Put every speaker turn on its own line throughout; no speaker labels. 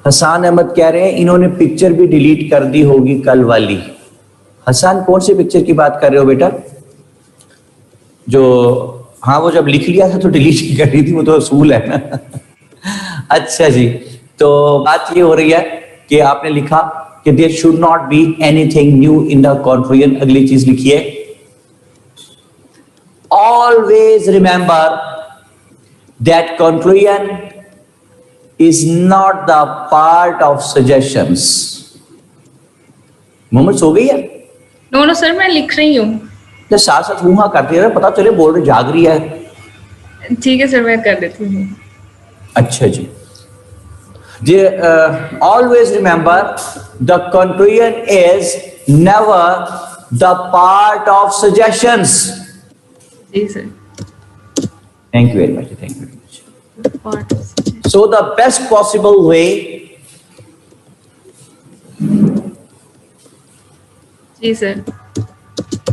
हसन अहमद कह रहे हैं इन्होंने पिक्चर भी डिलीट कर दी होगी कल वाली। हसन कौन सी पिक्चर की बात कर रहे हो बेटा? जो हाँ वो जब लिख लिया था तो डिलीट ही कर रही थी, वो तो असूल है ना। अच्छा जी, तो बात ये हो रही है कि आपने लिखा कि there should not be anything new in the confluent. अगली चीज लिखिए, always remember that confluent is not the part of suggestions। Mohammad सो गई है?
नो सर, मैं लिख रही हूँ।
साथ साथ हुआ करती है, पता चले बोल रही जाग रही है।
ठीक है सर, मैं कर देती हूँ।
अच्छा जी, always remember the confluent is never the part of suggestions.
जी sir.
Thank you very much, thank you very much.
Part of suggestion.
So the best possible way
जी sir,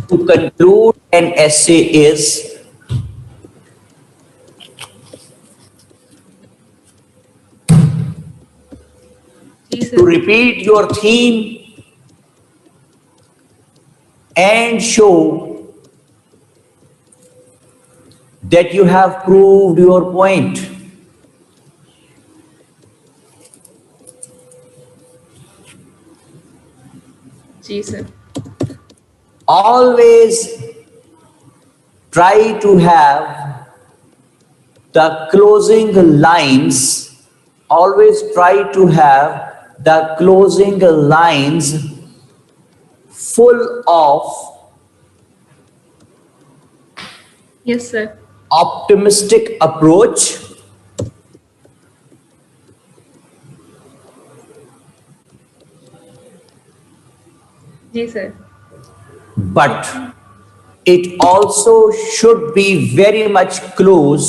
to conclude an essay is to repeat your theme and show that you have proved your point.
जी sir.
Always try to have the closing lines. Always try to have the closing lines full of
yes sir.
optimistic approach
जी sir.
but it also should be very much close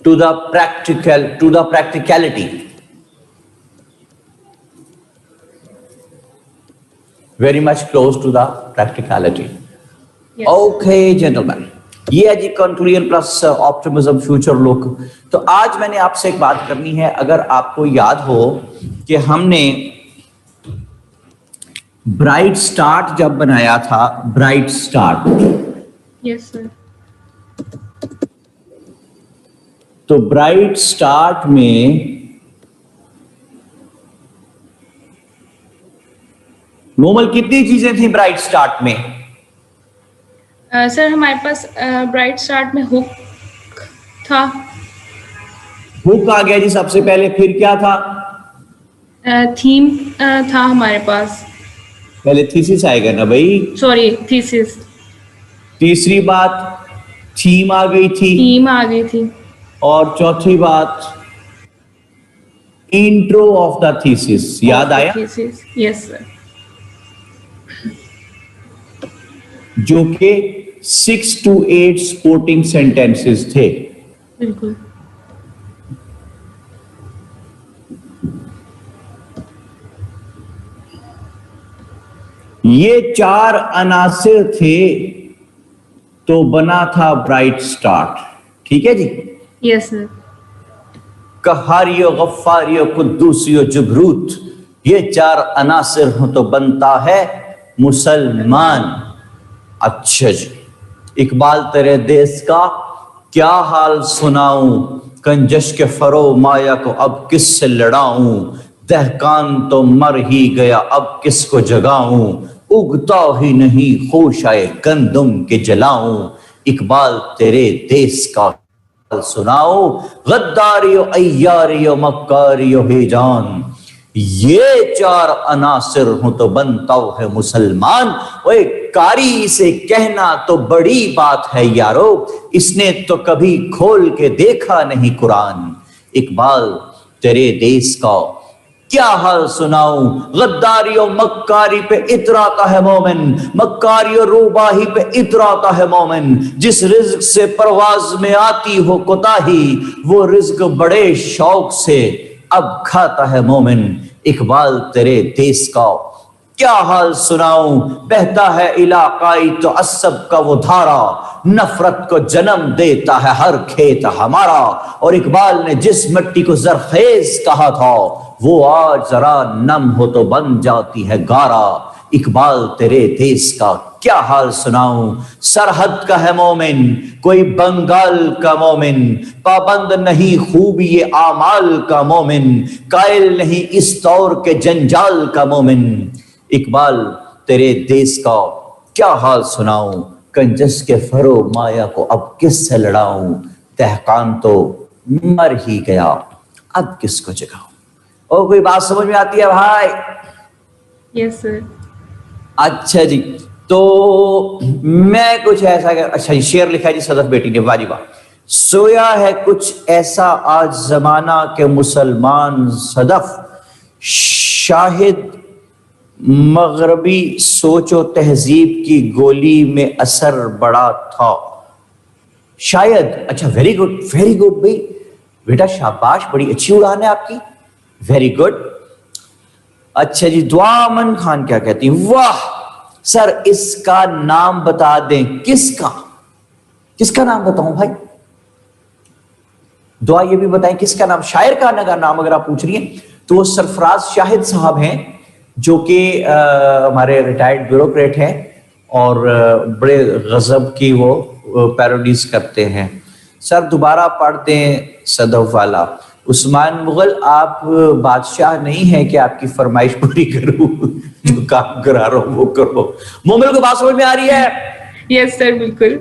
to the practicality. Very much close to the practicality.
Yes.
Okay gentlemen, ये है जी conclusion plus optimism future look. तो आज मैंने आपसे एक बात करनी है। अगर आपको याद हो कि हमने ब्राइट स्टार्ट जब बनाया था, ब्राइट स्टार्ट,
यस सर।
तो ब्राइट स्टार्ट में नॉर्मल कितनी चीजें थी ब्राइट स्टार्ट में?
सर हमारे पास ब्राइट स्टार्ट में हुक था।
हुक आ गया जी सबसे पहले, फिर क्या था?
थीम था हमारे पास।
पहले थीसिस आएगा ना भाई,
सॉरी थीसिस।
तीसरी बात थीम आ गई थी।
थीम आ गई थी।
और चौथी बात इंट्रो ऑफ द थीसिस। याद आया?
Thesis, yes sir.
जो कि 6 to 8 स्पोर्टिंग सेंटेंसेस थे।
बिल्कुल।
ये 4 अनासिर थे तो बना था ब्राइट स्टार्ट। ठीक है जी?
Yes sir.
कहारियो, गफ्फारियो, कुद्दूसियो, जबरूत, ये 4 अनासिर हो तो बनता है मुसलमान। अच्छा जी, इकबाल तेरे देश का क्या हाल सुनाऊं, कंजश के फरो माया को अब किससे लड़ाऊं, दहकान तो मर ही गया अब किसको जगाऊं, उगता ही नहीं खोशाए गंदम के जलाऊं, इकबाल तेरे देश का हाल सुनाऊं, गद्दारियो अय्यारियो मक्कारियो बेजान, ये 4 अनासिर हो तो बनता है मुसलमान। ओए कारी से कहना तो बड़ी बात है यारो, इसने तो कभी खोल के देखा नहीं कुरान, इकबाल तेरे देश का क्या हाल सुनाऊं, गद्दारियों मक्कारी पे इतराता है मोमिन, मक्कारियों रूबाही पे इतराता है मोमिन, जिस रिज्क से परवाज में आती हो कोताही, वो रिज्क बड़े शौक से अब खाता है मोमिन, इकबाल तेरे देश का क्या हाल सुनाऊं, बहता है इलाकाई तो असब का वो धारा, नफरत को जन्म देता है हर खेत हमारा। और इकबाल ने जिस मिट्टी को जरखेज कहा था, वो आज जरा नम हो तो बन जाती है गारा। इकबाल तेरे देश का क्या हाल सुनाऊं, सरहद का है मोमिन कोई बंगाल का मोमिन, पाबंद नहीं खूब ये आमाल का मोमिन, कायल नहीं इस दौर के जंजाल का मोमिन। इकबाल तेरे देश का क्या हाल सुनाऊं, कंजस के फरो माया को अब किससे लड़ाऊं, तहकान तो मर ही गया अब किसको जगाऊं। और कोई बात समझ में आती है भाई?
Yes sir.
अच्छा जी, तो मैं कुछ ऐसा अच्छा शेर लिखा है जी सदफ बेटी ने, वाह जी वाह। सोया है कुछ ऐसा आज जमाना के मुसलमान सदफ, शाहिद मगरबी सोचो तहजीब की गोली में असर बड़ा था शायद। अच्छा वेरी गुड भाई, बेटा शाबाश, बड़ी अच्छी उड़ान है आपकी, वेरी गुड। अच्छा जी, दुआ अमन खान क्या कहती हैं, वाह सर इसका नाम बता दें, किसका किसका नाम बताऊं भाई? दुआ ये भी बताएं किसका नाम, शायर का नाम अगर आप पूछ रही हैं तो वो सरफराज शाहिद साहब हैं, जो कि हमारे रिटायर्ड ब्यूरोक्रेट हैं और बड़े गजब की वो पैरोडीज करते हैं। सर दोबारा पढ़ दें सदफ वाला। उस्मान मुगल आप बादशाह नहीं है कि आपकी फरमाइश पूरी करूं, जो काम करा रहा हूं वो करो। मोमिल को बात समझ में आ रही है?
यस सर बिल्कुल।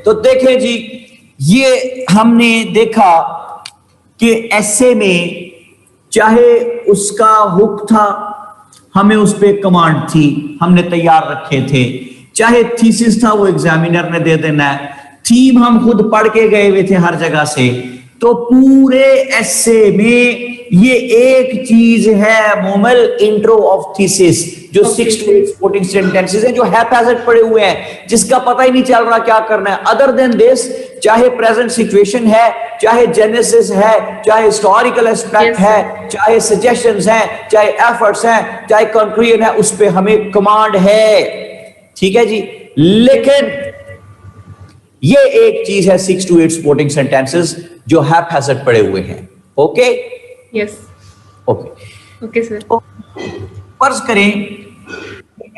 तो देखें जी, ये हमने देखा कि ऐसे में चाहे उसका हुक था, हमें उस पर कमांड थी, हमने तैयार रखे थे, चाहे थीसिस था वो एग्जामिनर ने दे देना है, थीम हम खुद पढ़ के गए हुए थे हर जगह से। तो पूरे ऐसे में ये एक चीज है मोमल, इंट्रो ऑफ थीसिस, जो 6 to 8 supporting sentences हैं जो हैपहैज़र्ड पड़े हुए हैं, जिसका पता ही नहीं चल रहा क्या करना है। अदर देन दिस, चाहे प्रेजेंट सिचुएशन है, चाहे जेनेसिस है, चाहे हिस्टोरिकल एस्पेक्ट है, चाहे सजेशंस हैं, चाहे एफर्ट्स हैं, चाहे कंक्लूजन है, उस पे हमें कमांड है, ठीक है जी। लेकिन ये एक चीज है 6 to 8 supporting sentences जो हैपहैज़र्ड पड़े हुए हैं। Okay
yes
okay
okay sir.
फर्ज करें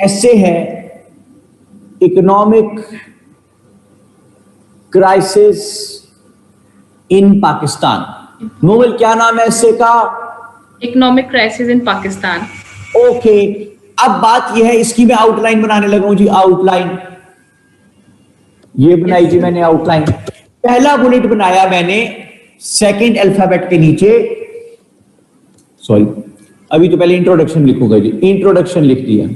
ऐसे है, economic crisis in Pakistan. Novel क्या नाम है ऐसे का?
Economic crisis in Pakistan.
Okay, अब बात यह है, इसकी मैं आउटलाइन बनाने लगा हूं जी, आउटलाइन ये बनाई जी मैंने आउटलाइन। पहला बुलेट बनाया मैंने सेकंड अल्फाबेट के नीचे, सॉरी अभी तो पहले इंट्रोडक्शन लिखूंगा जी, इंट्रोडक्शन लिख दिया।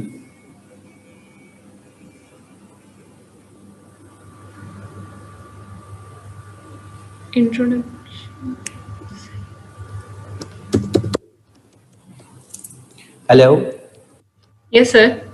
इंट्रोडक्शन।
Hello,
yes sir.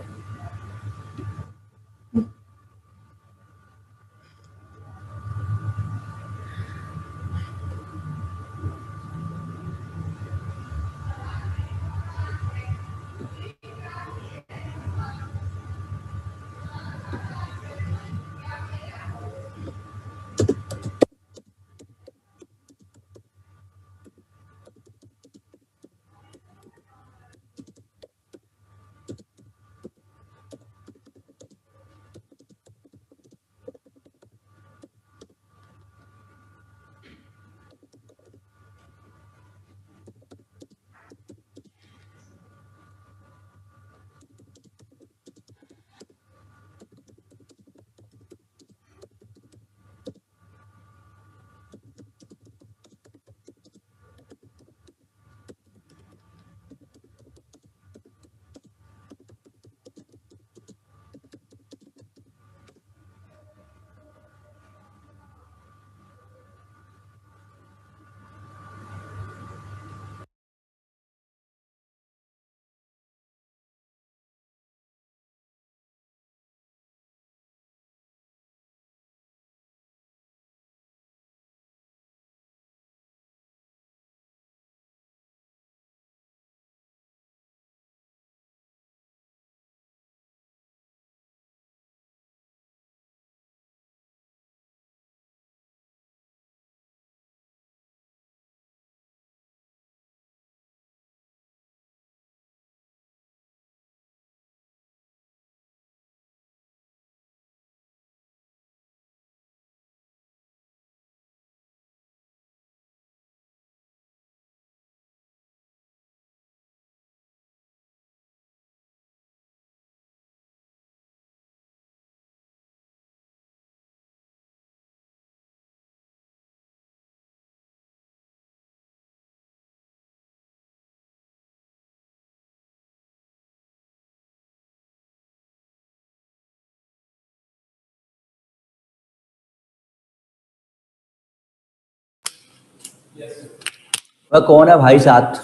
वह कौन है भाई साथ?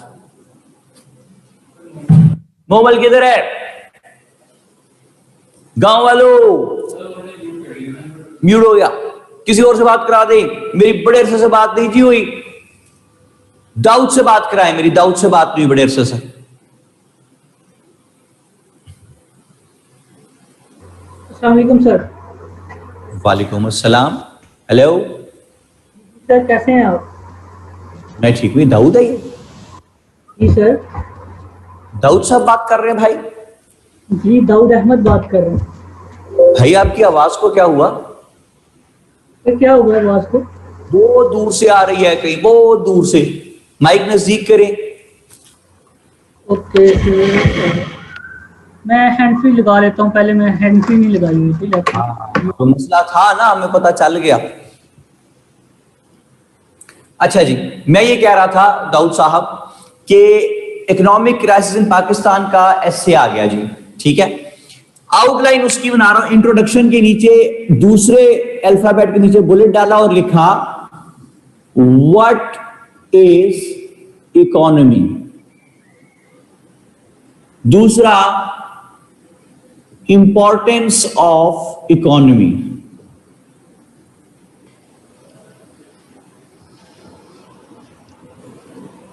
मोबाइल किधर है? गांव वालों म्यूट हो गया, किसी और से बात करा दे, मेरी बड़े अरसे से बात नहीं जी हुई। दाऊद से बात कराएं, मेरी दाऊद से बात नहीं हुई बड़े अरसे से।
अस्सलाम वालेकुम सर।
वालेकुम अस्सलाम। हेलो
सर, कैसे हैं आप?
मैं ठीक हूँ। दाऊद है ये?
जी सर।
दाऊद साहब बात कर रहे हैं भाई?
जी, दाऊद अहमद बात कर रहे हैं।
भाई आपकी आवाज को क्या हुआ?
सर, क्या हुआ आवाज को?
बहुत दूर से आ रही है, कहीं बहुत दूर से। माइक नजदीक करें।
ओके सर, मैं हैंड फ्री लगा लेता हूँ। पहले मैं हैंड फ्री नहीं लगाई हुई थी लेकिन
तो मसला था ना, हमें पता चल गया। अच्छा जी, मैं ये कह रहा था दाऊद साहब कि इकोनॉमिक क्राइसिस इन पाकिस्तान का एस्से आ गया जी, ठीक है। आउटलाइन उसकी बना रहा हूं। इंट्रोडक्शन के नीचे दूसरे अल्फाबेट के नीचे बुलेट डाला और लिखा व्हाट इज इकोनॉमी। दूसरा, इंपॉर्टेंस ऑफ इकोनॉमी।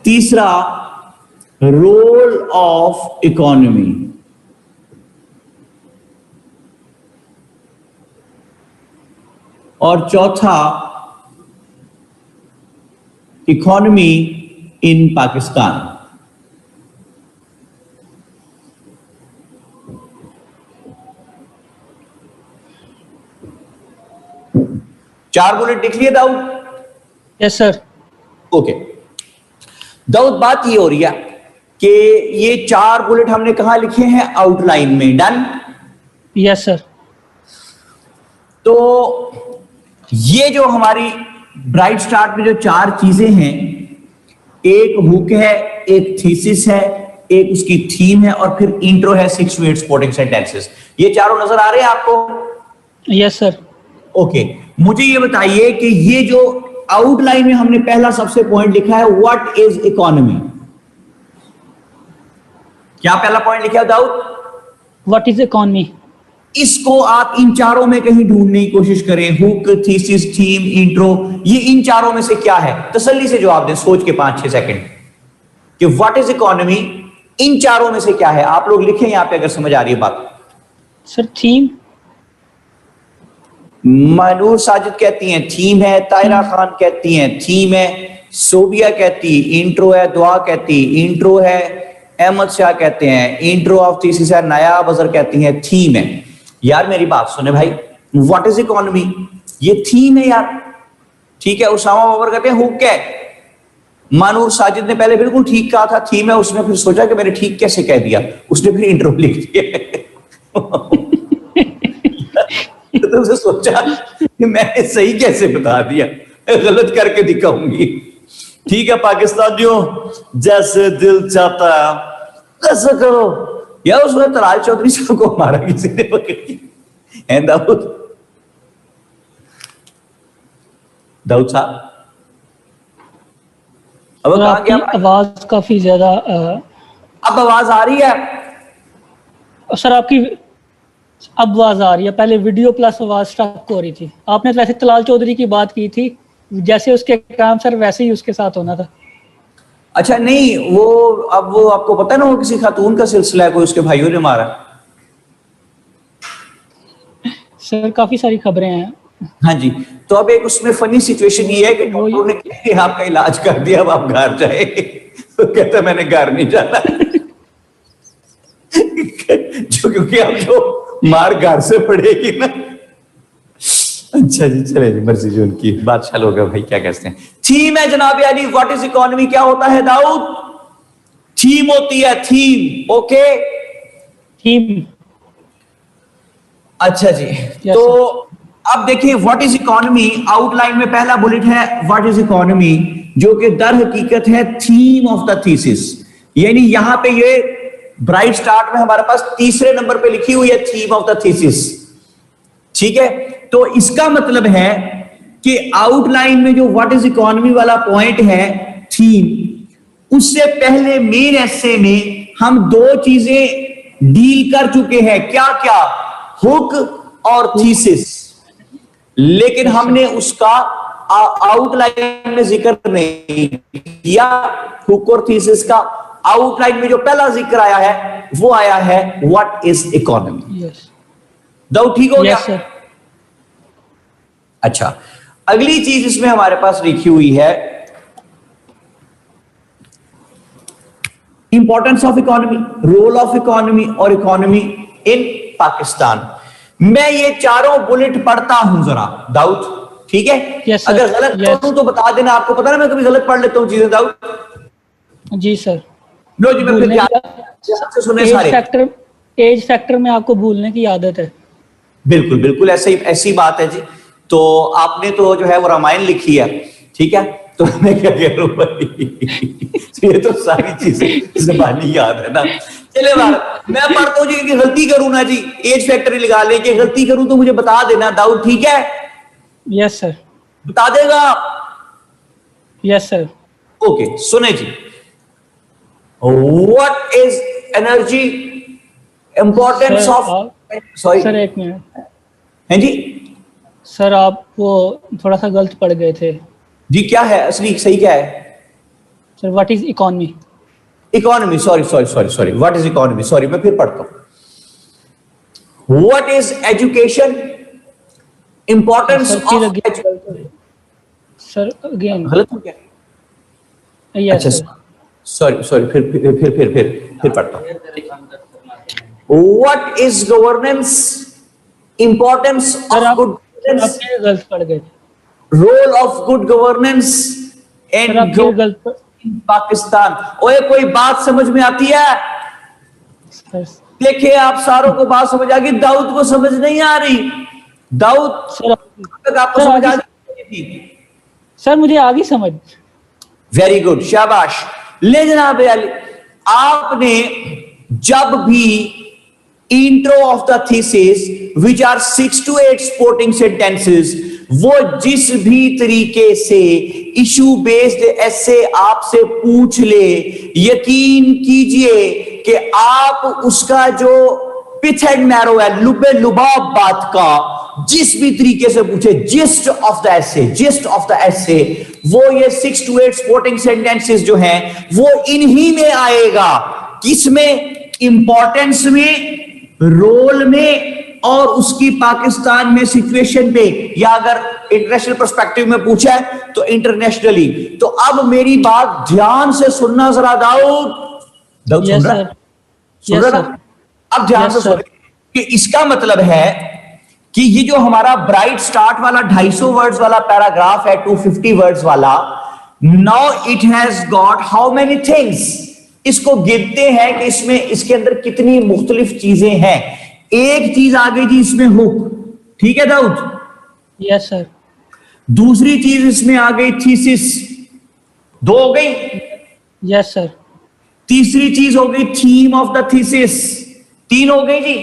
तीसरा, रोल ऑफ इकोनॉमी। और चौथा, इकोनॉमी इन पाकिस्तान। चार बुलेट लिख लिए Dawood?
Yes sir.
Okay Dawood, बात ये हो रही है कि ये चार बुलेट हमने कहां लिखे हैं? आउटलाइन में। डन?
Yes sir.
तो ये जो हमारी ब्राइट स्टार्ट में जो चार चीजें हैं, एक हुक है, एक थीसिस है, एक उसकी थीम है और फिर इंट्रो है, 6 to 8 सपोर्टिंग सेंटेंसेस। ये चारों नजर आ रहे हैं आपको?
Yes sir.
ओके, मुझे ये बताइए कि ये जो आउटलाइन में हमने पहला सबसे पॉइंट लिखा है, व्हाट इज इकोनॉमी, क्या पहला पॉइंट लिखा है दाऊद?
What is economy.
इसको आप इन चारों में कहीं ढूंढने की कोशिश करें। हुक, थीसिस, थीम, इंट्रो, ये इन चारों में से क्या है? तसल्ली से जवाब दें, सोच के 5-6 सेकंड कि व्हाट इज इकोनॉमी इन चारों में से क्या है। आप लोग लिखें यहां पे अगर समझ आ रही है बात।
Sir, theme.
मनूर साजिद कहती हैं थीम है, तायरा खान कहती हैं थीम है, सोबिया कहती इंट्रो है, दुआ कहती इंट्रो है, अहमद शाह कहते हैं इंट्रो ऑफ थीसिस है, नायाब अजहर कहती हैं थीम है। यार मेरी बात सुने भाई, व्हाट इज इकोनॉमी, ये थीम है यार, ठीक है। उसामा बाबर कहते हैं हुक है। मानूर साजिद ने पहले बिल्कुल ठीक कहा था थीम है, उसने फिर सोचा कि मैंने ठीक कैसे कह दिया, उसने फिर इंट्रो लिख दिया। तो उसे सोचा कि मैंने सही कैसे बता दिया, गलत करके दिखाऊंगी। ठीक है पाकिस्तानियों, जैसे दिल चाहता है ऐसा करो। यार उसमें तलाल चौधरी साहब को मारा किसी ने पकड़ के। दाऊद, दाऊद साहब अब कहां गया?
आवाज काफी ज्यादा
अब आवाज आ रही है?
सर आपकी अब आवाज आ रही है। पहले वीडियो प्लस आवाज स्टक हो रही थी। आपने वैसे तलाल चौधरी की बात की थी, जैसे उसके काम सर वैसे ही उसके साथ होना था।
अच्छा नहीं, वो अब वो आपको पता है ना, वो किसी खातून का सिलसिला है, कोई उसके भाइयों ने मारा।
सर काफी सारी खबरें हैं।
हाँ जी, तो अब एक उसमें फनी सिचुएशन ये है कि डॉक्टर ने कहा कि आपका इलाज कर दिया, अब आप घर जाए। तो कहता मैंने घर नहीं जाना। जो क्योंकि अब जो मार घर से पड़ेगी ना। अच्छा जी, चले जी, मर्जी जो उनकी, बादशाह लोग है भाई, क्या कहते हैं। थीम है जनाब अली। व्हाट इज इकोनॉमी क्या होता है दाऊद? थीम होती है, थीम। Okay,
theme.
अच्छा जी, तो अब देखिए व्हाट इज इकोनॉमी। आउटलाइन में पहला बुलेट है व्हाट इज इकोनॉमी, जो कि दर हकीकत है थीम ऑफ द थीसिस। यानी यहां पे ये ब्राइट स्टार्ट में हमारे पास तीसरे नंबर पे लिखी हुई है थीम ऑफ द थीसिस, ठीक है। तो इसका मतलब है कि आउटलाइन में जो व्हाट इज इकोनॉमी वाला पॉइंट है, थीम, उससे पहले मेन एसे में हम दो चीजें डील कर चुके हैं, क्या क्या, हुक और थीसिस, लेकिन हमने उसका आउटलाइन में जिक्र नहीं किया। हुक और थीसिस का आउटलाइन में जो पहला जिक्र आया है वो आया है व्हाट इज इकोनॉमी। डाउट ठीक हो गया?
Yes sir.
अच्छा, अगली चीज इसमें हमारे पास लिखी हुई है importance of economy, role of economy और इकोनॉमी इन पाकिस्तान। मैं ये चारों बुलेट पढ़ता हूं जरा दाऊद, ठीक है?
Yes, sir.
अगर गलत
Yes.
पढ़ूं तो बता देना, आपको पता ना मैं कभी गलत पढ़ लेता हूं चीजें दाऊद।
जी सर।
लो जी, मैं फिर ध्यान से सुने सारे।
एज फैक्टर में आपको भूलने की आदत है।
बिल्कुल बिल्कुल ऐसी बात है जी। तो आपने तो जो है वो रामायण लिखी है, ठीक है, तो मैं क्या कह रहा हूं भाई ये तो सारी चीजें जबानी याद है ना। चले बार मैं पढ़ता हूं जी कि गलती करूं ना जी, एज फैक्टर लगा ले कि गलती करूं तो मुझे बता देना दाऊद, ठीक है?
Yes sir.
बता देगा?
Yes sir.
ओके, सुने जी। What is energy, importance of, sorry
sir एक मिनट
है जी
सर, आप वो थोड़ा सा गलत पढ़ गए थे
जी। क्या है असली, सही क्या है?
Sir. What is economy?
Economy, sorry sorry sorry sorry, what is economy, sorry, मैं फिर पढ़ता हूं। What is education, importance of,
sir again
गलत हो गया?
यस
अच्छा,
सर।
सॉरी सॉरी, फिर पढ़ता हूं। What is governance, importance
sir
of
आप
गुड गवर्नेंस,
फिर गलत पढ़ गए थे
role of good governance
sir. आप फिर गलत
इन पाकिस्तान। ओए, कोई बात समझ में आती है?
सर।
देखिए, आप सारों को बात समझ आ गई, दाऊद को समझ नहीं आ रही। दाऊद
सर
तक आपको समझ आ गई?
सर मुझे आ गई समझ।
वेरी गुड, शाबाश। ले जनाब अली, आपने जब भी intro of the thesis which are 6 to 8 supporting sentences, वो जिस भी तरीके से इशू बेस्ड ऐसे आपसे पूछ ले, यकीन कीजिए कि आप उसका जो पिथ एंड मैरो है, लुबे लुबाब बात का, जिस भी तरीके से पूछे, gist of the essay, gist of the essay, वो ये 6 to 8 सपोर्टिंग सेंटेंसेस जो हैं वो इन्हीं में आएगा। किसमें? इंपॉर्टेंस में, रोल में, और उसकी पाकिस्तान में सिचुएशन पे, या अगर इंटरनेशनल पर्सपेक्टिव में पूछा है तो इंटरनेशनली। तो अब मेरी बात ध्यान से सुनना जरा दाऊद। दाऊद
यस
सुन रहा?
सर।
सुन
यस
रहा
सर।
ना? अब ध्यान
Yes,
से
sir.
सुनिए कि इसका मतलब है कि ये जो हमारा ब्राइट स्टार्ट वाला 250 वर्ड्स वाला पैराग्राफ है, 250 वर्ड्स वाला, now it has got how many things. इसको गिनते हैं कि इसमें, इसके अंदर कितनी मुख्तलिफ चीजें हैं। एक चीज आ गई जी इसमें, हुक, ठीक है दाऊद?
Yes sir.
दूसरी चीज इसमें आ गई थीसिस, 2 हो गई।
Yes sir.
तीसरी चीज हो गई थीम ऑफ द थीसिस, 3 हो गई जी।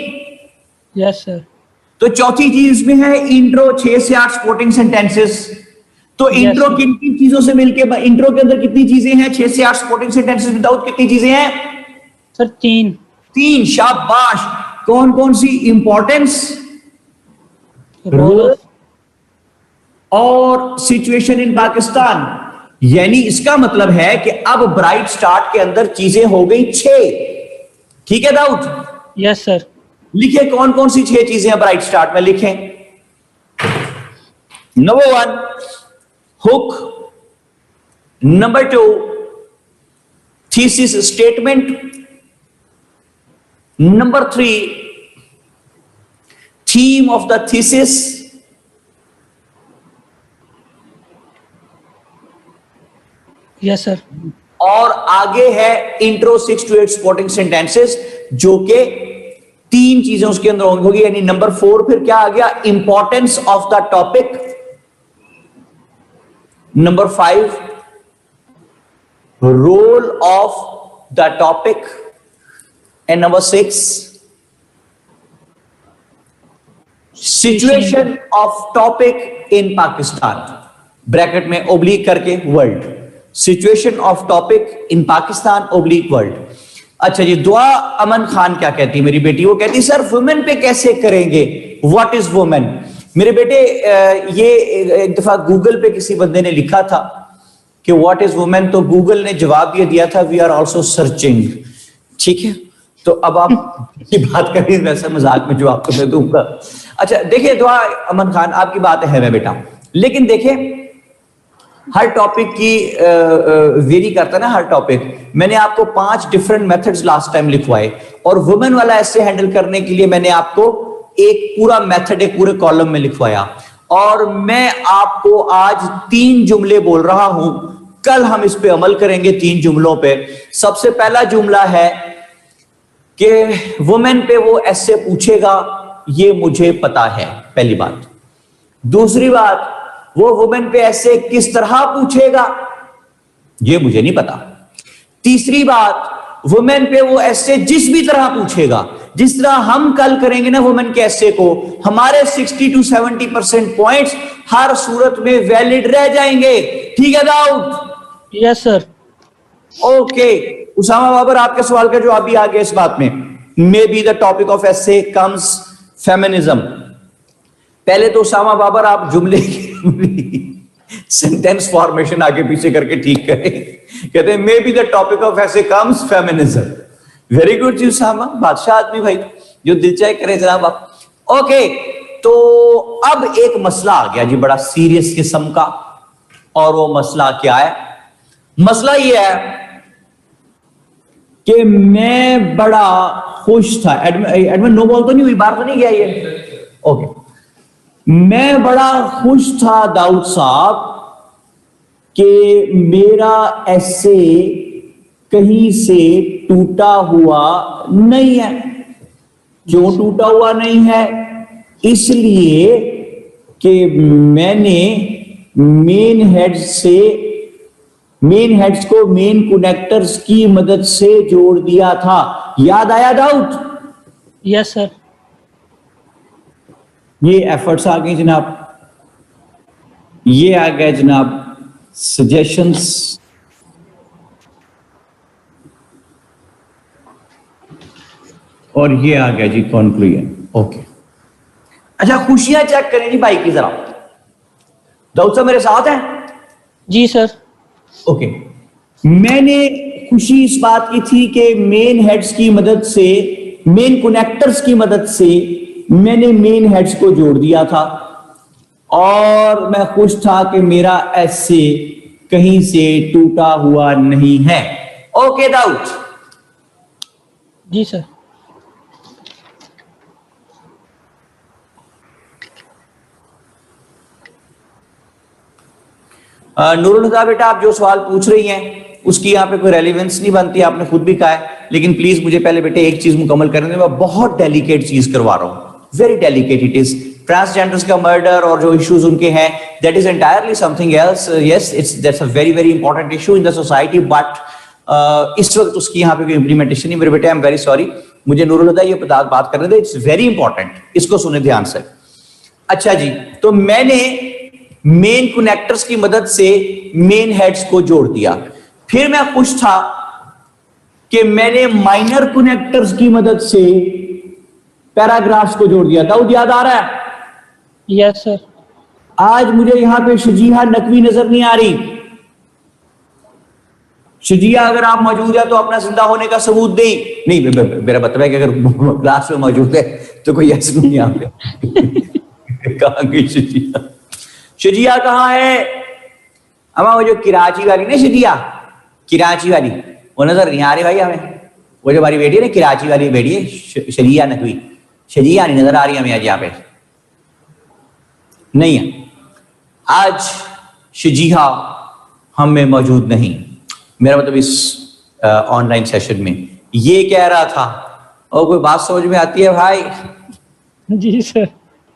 Yes sir.
तो चौथी चीज इसमें है इंट्रो, 6 से 8 सपोर्टिंग सेंटेंसेस। तो
Yes,
इंट्रो
sir.
किन किन चीजों से मिलके, इंट्रो के अंदर कितनी चीजें हैं? 6 से 8 सपोर्टिंग सेंटेंसेस विदाउट कितनी चीजें हैं?
सर
3। शाबाश। कौन कौन सी? इंपॉर्टेंस,
रोल
और सिचुएशन इन पाकिस्तान। यानी इसका मतलब है कि अब ब्राइट स्टार्ट के अंदर चीजें हो गई 6। ठीक है दाऊद?
Yes sir.
लिखे कौन कौन सी 6 चीजें हैं ब्राइट स्टार्ट में, लिखें। Number 1 hook, number 2 thesis statement, number 3 theme of the thesis,
yes sir.
और आगे है इंट्रो 6 to 8 सपोर्टिंग सेंटेंसेस, जो कि 3 चीजें उसके अंदर होगी। यानी नंबर 4 फिर क्या आ गया? Importance of the topic, number 5 role of the topic, and number 6 situation of topic in Pakistan, bracket में ओब्लिक करके world, situation of topic in Pakistan oblique world. अच्छा जी, दुआ अमन खान क्या कहती है मेरी बेटी? वो कहती सर वुमेन पे कैसे करेंगे, व्हाट इज वुमेन? मेरे बेटे ये एक दफा गूगल पे किसी बंदे ने लिखा था कि व्हाट इज वुमेन, तो गूगल ने जवाब ये दिया था वी आर ऑल्सो सर्चिंग। ठीक है, तो अब आप की बात करें, वैसे मजाक में जवाब तो मैं दूंगा। अच्छा देखिए दुआ अमन खान, आपकी बात है बेटा, लेकिन देखिए हर टॉपिक की वेरी करता है ना हर टॉपिक। मैंने आपको 5 डिफरेंट मेथड्स लास्ट टाइम लिखवाए, और वुमेन वाला ऐसे हैंडल करने के लिए मैंने आपको एक पूरा मेथड एक पूरे कॉलम में लिखवाया, और मैं आपको आज 3 जुमले बोल रहा हूं, कल हम इस पे अमल करेंगे 3 जुमलों पे। सबसे पहला जुमला है कि वुमेन पे वो ऐसे पूछेगा, ये मुझे पता है, पहली बात। दूसरी बात, वो वुमेन पे ऐसे किस तरह पूछेगा, ये मुझे नहीं पता। तीसरी बात, वुमेन पे वो ऐसे जिस भी तरह पूछेगा, जिस तरह हम कल करेंगे ना वुमेन के ऐसे को, हमारे 60 to 70% पॉइंट्स हर सूरत में वैलिड रह जाएंगे। ठीक है Dawood?
Yes sir.
Okay Usama Babar, आपके सवाल का जवाब भी आ गया इस बात में। मे be the topic of essay comes feminism. पहले तो उसामा बाबर आप जुमले सेंटेंस फॉर्मेशन आगे पीछे करके ठीक करें। कहते हैं may be the topic of essay comes feminism. Very good जी उसामा, बादशाह आदमी भाई, जो दिल चाहे करे जनाब आप। ओके, तो अब एक मसला आ गया जी बड़ा सीरियस किस्म का, और वो मसला क्या है? मसला ये है कि मैं बड़ा खुश था। एडमिन नो बॉल तो नहीं हुई, बाहर तो नहीं गया ये? ओके, मैं बड़ा खुश था दाऊद साहब कि मेरा ऐसे कहीं से टूटा हुआ नहीं है। क्यों टूटा हुआ नहीं है? इसलिए कि मैंने मेन हेड्स को मेन कनेक्टर्स की मदद से जोड़ दिया था। याद आया दाऊद?
Yes sir.
ये एफर्ट्स आ गए जनाब, ये आ गए जनाब सजेशंस, और ये आ गया जी कंक्लूजन। ओके, अच्छा खुशियां चेक करें जी भाई की जरा। दाऊद साहब मेरे साथ हैं?
जी सर।
ओके, मैंने खुशी इस बात की थी कि मेन हेड्स की मदद से, मेन कनेक्टर्स की मदद से मैंने मेन हेड्स को जोड़ दिया था, और मैं खुश था कि मेरा ऐसे कहीं से टूटा हुआ नहीं है। ओके दाऊद?
जी सर।
नूरुल हुदा बेटा, आप जो सवाल पूछ रही हैं उसकी यहाँ पे कोई रेलिवेंस नहीं बनती, आपने खुद भी कहा है, लेकिन प्लीज मुझे पहले बेटे एक चीज मुकम्मल करने दें। मैं बहुत डेलिकेट चीज करवा रहा हूँ, very delicate it is. Transgenders का मर्डर और जो इश्यूज उनके हैं, that is entirely something else. Yes, it's that's a very very important issue in the society, but इस वक्त उसकी यहाँ पे कोई इंप्लीमेंटेशन नहीं। मेरे बेटे आई एम वेरी सॉरी, मुझे नूरुल हुदा ये बात करने दे, इट्स वेरी इंपॉर्टेंट, इसको सुने ध्यान से। अच्छा जी, तो मैंने मेन कनेक्टर्स की मदद से मेन हेड्स को जोड़ दिया। फिर मैं खुश था कि मैंने माइनर कनेक्टर्स की मदद से पैराग्राफ्स को जोड़ दिया। दाऊद याद आ रहा है?
Yes sir.
आज मुझे यहां पे शजीहा नकवी नजर नहीं आ रही। शजीहा अगर आप मौजूद है तो अपना जिंदा होने का सबूत दे। नहीं, मेरा मतलब है कि अगर क्लास में मौजूद है तो कोई ऐसे नहीं आ कहां गई शजीहा? शजीहा कहां है? अमा वो जो कराची वाली ना शजीहा, कराची वाली, वो नजर नहीं आ रही भाई हमें। वो जो हमारी बेटी है ना कराची वाली बेटी है शजीहा नकवी, शजीहा नहीं नजर आ रही हमें आज यहाँ पे, नहीं है आज शजीहा हम में मौजूद नहीं। मेरा मतलब इस ऑनलाइन सेशन में ये कह रहा था। और कोई बात समझ में आती है भाई?
जी सर।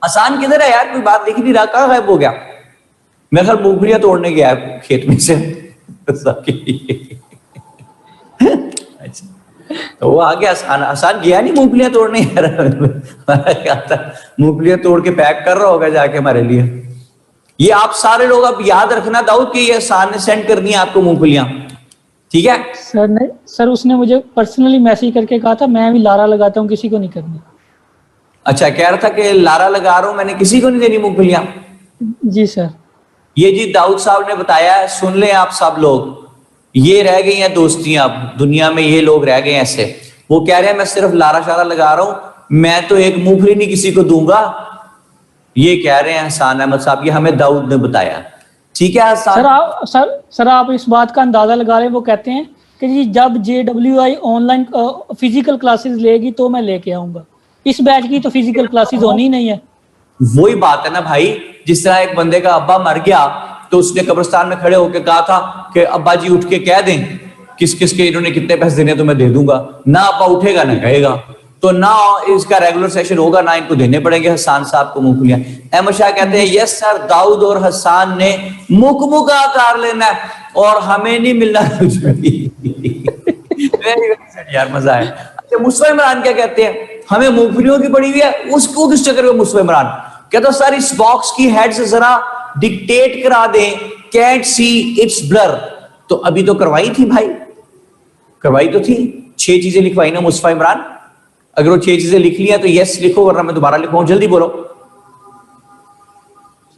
आसान किधर है यार, कोई बात दिख नहीं रहा, कहाँ गायब हो गया? मेरे ख्याल मूंगफलियां तोड़ने गया खेत में से। अच्छा, तो वो आगे आसान आसान गया नहीं मूंगफलियां तोड़ने यार। क्या था, मूंगफलियां तोड़ के पैक कर रहा होगा जाके हमारे लिए। ये आप सारे लोग अब याद रखना दाऊद कि ये आसान ने सेंड कर दी आपको मूंगफलियां, ठीक है।
सर उसने मुझे पर्सनली मैसेज करके कहा था मैं भी लारा लगाता हूँ, किसी को नहीं करनी।
अच्छा, कह रहा था कि लारा लगा रहा हूं, मैंने किसी को नहीं देनी मूंगफलियां।
जी सर।
ये जी दाऊद साहब ने बताया है, सुन लें आप सब लोग। ये रह गई हैं दोस्तियां, अब दुनिया में ये लोग रह गए हैं ऐसे। वो कह रहे हैं मैं सिर्फ लारा शारा लगा रहा हूं, मैं तो एक मूंगफली नहीं किसी को दूंगा। ये कह रहे हैं हसान अहमद साहब, ये हमें दाऊद ने बताया, ठीक है हसान।
सर आप इस बात का अंदाजा लगा रहे हैं, वो कहते हैं कि जी जब JWI ऑनलाइन फिजिकल क्लासेस लेगी तो मैं लेके आऊंगा, इस बैच की तो फिजिकल क्लासेस होनी ही नहीं है।
वही बात है ना भाई, जिस तरह एक बंदे का अब्बा मर गया तो उसने कब्रिस्तान में खड़े होकर कहा था कि अब्बा जी उठ के कह दें किस किस के इन्होंने कितने पैसे देने तो मैं दे दूंगा। ना अब्बा उठेगा ना कहेगा, तो ना इसका रेगुलर सेशन होगा ना इनको देने पड़ेंगे हसान साहब को मूंगफलियां। अहमद शाह कहते हैं यस सर, दाऊद और हसान ने मुख आकार लेना है और हमें नहीं मिलना कुछ भी। यार मजा है। अच्छा, मुस्तफा इमरान क्या कहते हैं, हमें मूंगफलियों की पड़ी हुई है, उसको किस चक्कर में मुस्तफा इमरान कहता सर इस बॉक्स की हेड से जरा डिक्टेट करा दें, कैंट सी इट्स ब्लर। तो अभी तो करवाई थी भाई, करवाई तो थी, 6 चीजें लिखवाई ना मुस्तफा इमरान। अगर वो 6 चीजें लिख लिया तो यस लिखो, वरना मैं दोबारा लिखवाऊं, जल्दी बोलो।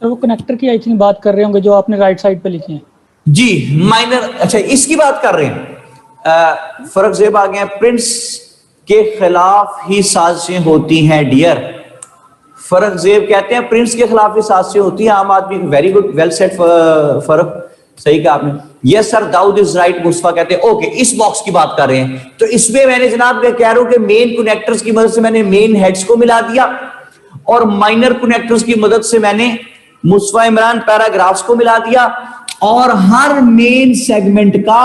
सर वो कनेक्टर की आई थिंक बात कर रहे होंगे जो आपने राइट साइड पे लिखे हैं।
जी माइनर, अच्छा इसकी बात कर रहे हैं। फर्क जेब आ गया, प्रिंस के खिलाफ ही साजिशें होती हैं डियर। फर्क जेब कहते हैं प्रिंस के खिलाफ ही साजिशें होती हैं आम आदमी। वेरी गुड, वेल सेट फर्क, सही कहा आपने। Yes sir, Dawood is right. Mustafa कहते हैं ओके, इस बॉक्स की बात कर रहे हैं तो इसमें मैंने जनाब कह रहा हूं कि मेन कनेक्टर्स की मदद से मैंने मेन हेड्स को मिला दिया और माइनर कनेक्टर्स की मदद से मैंने मुस्तफा इमरान पैराग्राफ्स को मिला दिया और हर मेन सेगमेंट का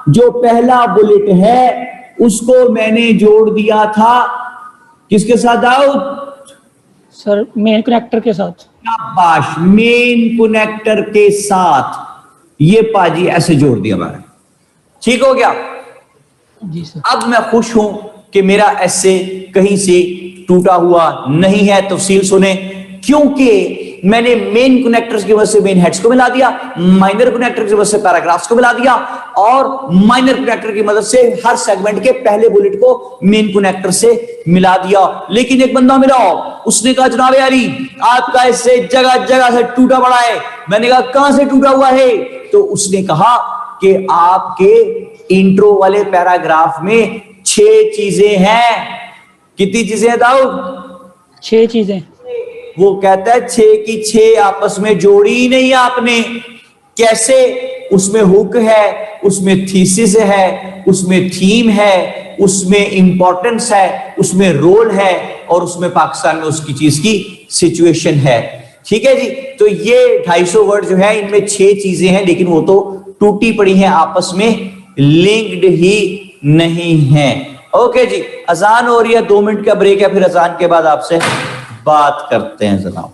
जो पहला बुलेट है उसको मैंने जोड़ दिया था किसके साथ दाऊद?
सर मेन कनेक्टर के साथ।
शाबाश, मेन कनेक्टर के साथ। ये पाजी ऐसे जोड़ दिया मैंने, ठीक हो गया।
जी सर।
अब मैं खुश हूं कि मेरा ऐसे कहीं से टूटा हुआ नहीं है। तफसील सुने, क्योंकि मैंने मेन कनेक्टर्स की वजह से मेन हेड्स को मिला दिया, माइनर कनेक्टर की वजह से पैराग्राफ्स को मिला दिया और माइनर कनेक्टर की मदद से हर सेगमेंट के पहले बुलेट को मेन कनेक्टर से मिला दिया। लेकिन एक बंदा मिला, उसने कहा जनाब अली आपका इससे जगह जगह से टूटा पड़ा है। मैंने कहा कहां से टूटा हुआ है? तो उसने कहा कि आपके इंट्रो वाले पैराग्राफ में 6 चीजें हैं। कितनी चीजें हैं दाऊद?
6 चीजें।
वो कहता है 6 की 6 आपस में जोड़ी ही नहीं आपने। कैसे? उसमें हुक है, उसमें थीसिस है, उसमें थीम है, उसमें इंपॉर्टेंस है, उसमें रोल है और उसमें पाकिस्तान में उसकी चीज की सिचुएशन है। ठीक है जी, तो ये 250 वर्ड जो है इनमें 6 चीजें हैं, लेकिन वो तो टूटी पड़ी हैं, आपस में लिंक्ड ही नहीं है। ओके जी, अजान हो रही है, 2 मिनट का ब्रेक है, फिर अजान के बाद आपसे बात करते हैं जनाब।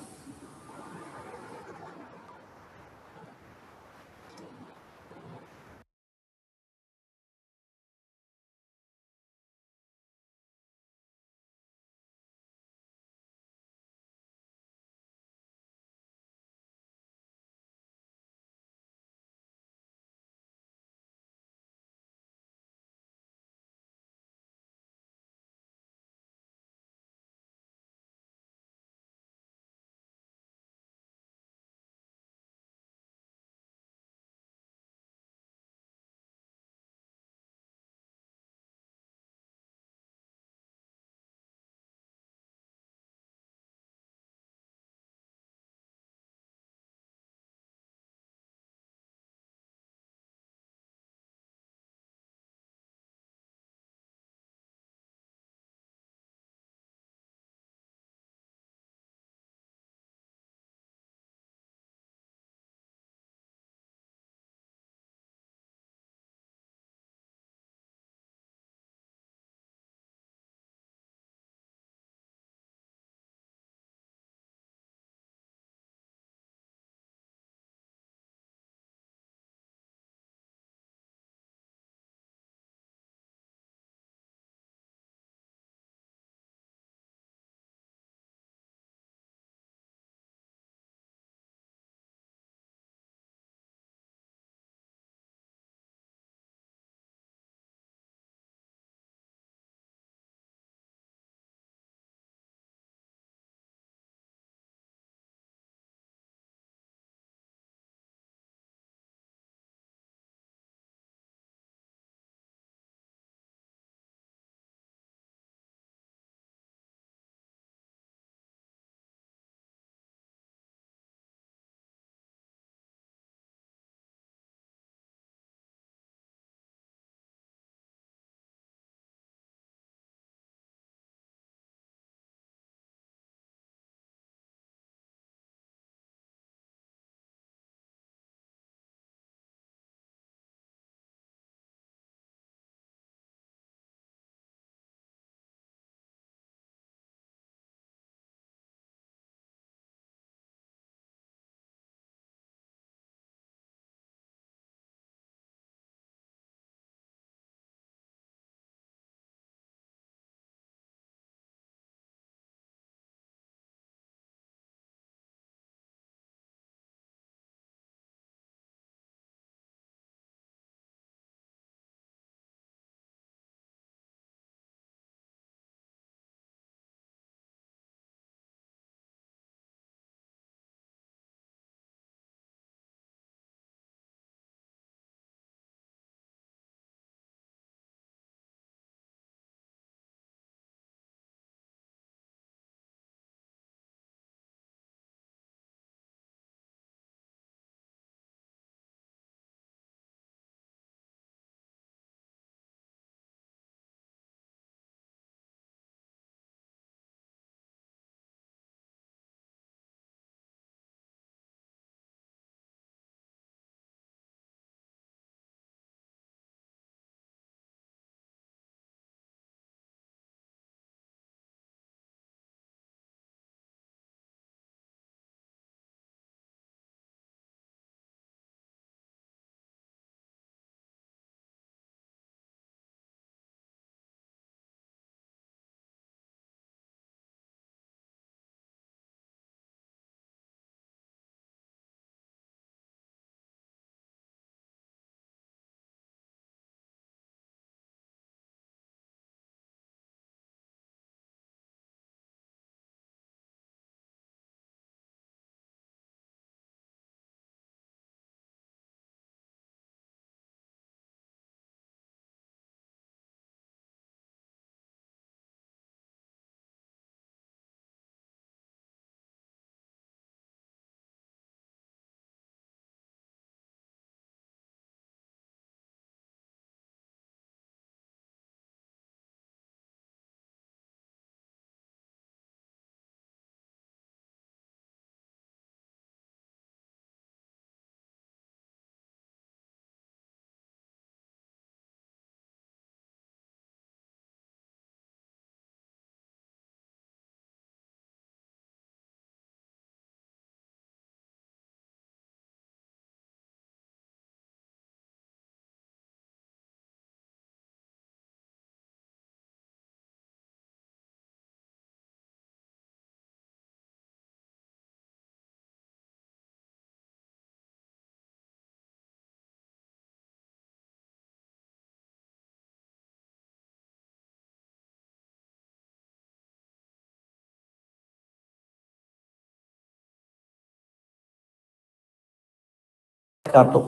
कर दो।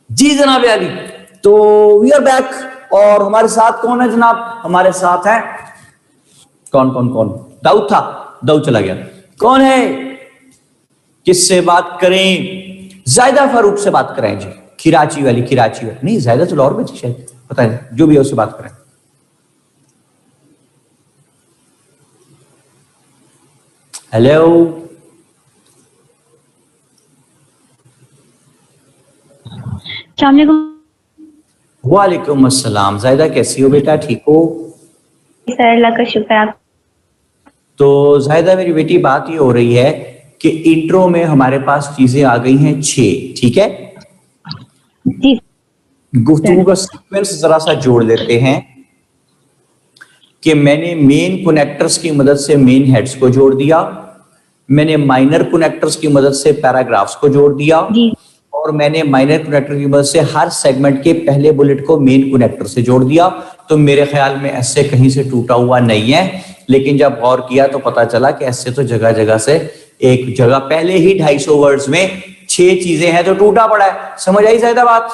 जी जनाब अली, तो वी आर बैक और हमारे साथ कौन है जनाब? हमारे साथ है कौन कौन कौन? दाऊद था, दाऊद चला गया। कौन है? किससे बात करें? जायदा फारूक से बात करें जी, खिराची वाली नहीं, जायदा तो लाहौर में थी शायद, पता नहीं, जो भी है उससे बात करें। हेलो, वालेकुम अस्सलाम। जायदा कैसी हो बेटा, ठीक हो?
सर अल्लाह का शुक्र। आप?
तो जायदा मेरी बेटी, बात ये हो रही है कि इंट्रो में हमारे पास चीजें आ गई हैं 6, ठीक है?
जी
गुफ्तगू का सीक्वेंस जरा सा जोड़ लेते हैं कि मैंने मेन कनेक्टर्स की मदद से मेन हेड्स को जोड़ दिया, मैंने माइनर कनेक्टर्स की मदद से पैराग्राफ्स को जोड़ दिया,
जी
और मैंने माइनर कनेक्टर की मदद से हर सेगमेंट के पहले बुलेट को मेन कनेक्टर से जोड़ दिया। तो मेरे ख्याल में ऐसे कहीं से टूटा हुआ नहीं है, लेकिन जब गौर किया तो पता चला कि ऐसे तो जगह जगह से, एक जगह पहले ही 250 वर्ड्स में 6 चीजें हैं तो टूटा पड़ा है। समझ आई ज्यादा बात?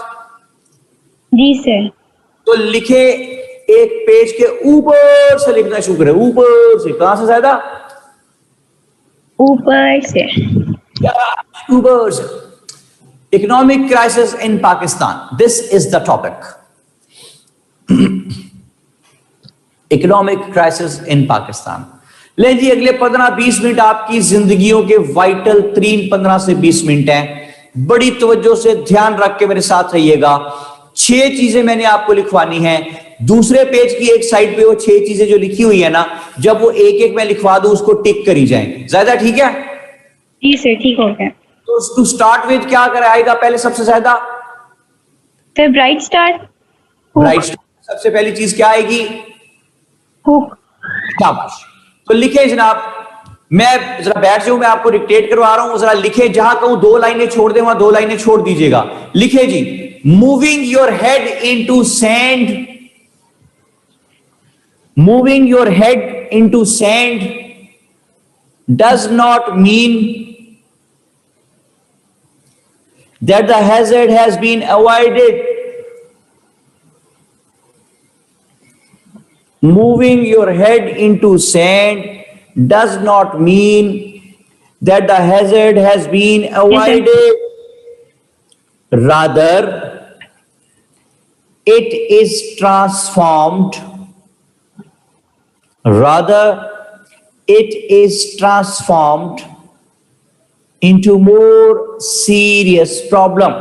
जी सर।
तो लिखे, एक पेज के ऊपर से लिखना शुरू करें। ऊपर से, कहां से ज्यादा?
ऊपर से।
ऊपर से। Economic crisis in Pakistan, this is the topic. Economic crisis in Pakistan. ले जी, अगले 15-20 मिनट आपकी जिंदगियों के वाइटल तरीन 15 से 20 मिनट हैं। बड़ी तवज्जो से ध्यान रख के मेरे साथ रहिएगा। 6 चीजें मैंने आपको लिखवानी है। दूसरे पेज की एक साइड पे वो 6 चीजें जो लिखी हुई है ना, जब वो एक एक मैं लिखवा दूं उसको टिक करी जाए। ज्यादा ठीक है?
जी सर, ठीक हो गया।
तो टू स्टार्ट विद क्या कराएगा पहले? सबसे ज्यादा
sir bright star.
Bright star. सबसे पहली चीज क्या आएगी?
हुक।
शाबाश। तो लिखे जनाब, मैं जरा बैठ जाऊं, मैं आपको डिक्टेट करवा रहा हूं, जरा लिखे। जहां कहूं 2 लाइनें छोड़ दे, वहां 2 लाइनें छोड़ दीजिएगा। लिखे जी, moving your head into sand, moving your head into sand does not mean that the hazard has been avoided. Moving your head into sand does not mean that the hazard has been avoided. Rather, it is transformed. Rather, it is transformed into more serious problem.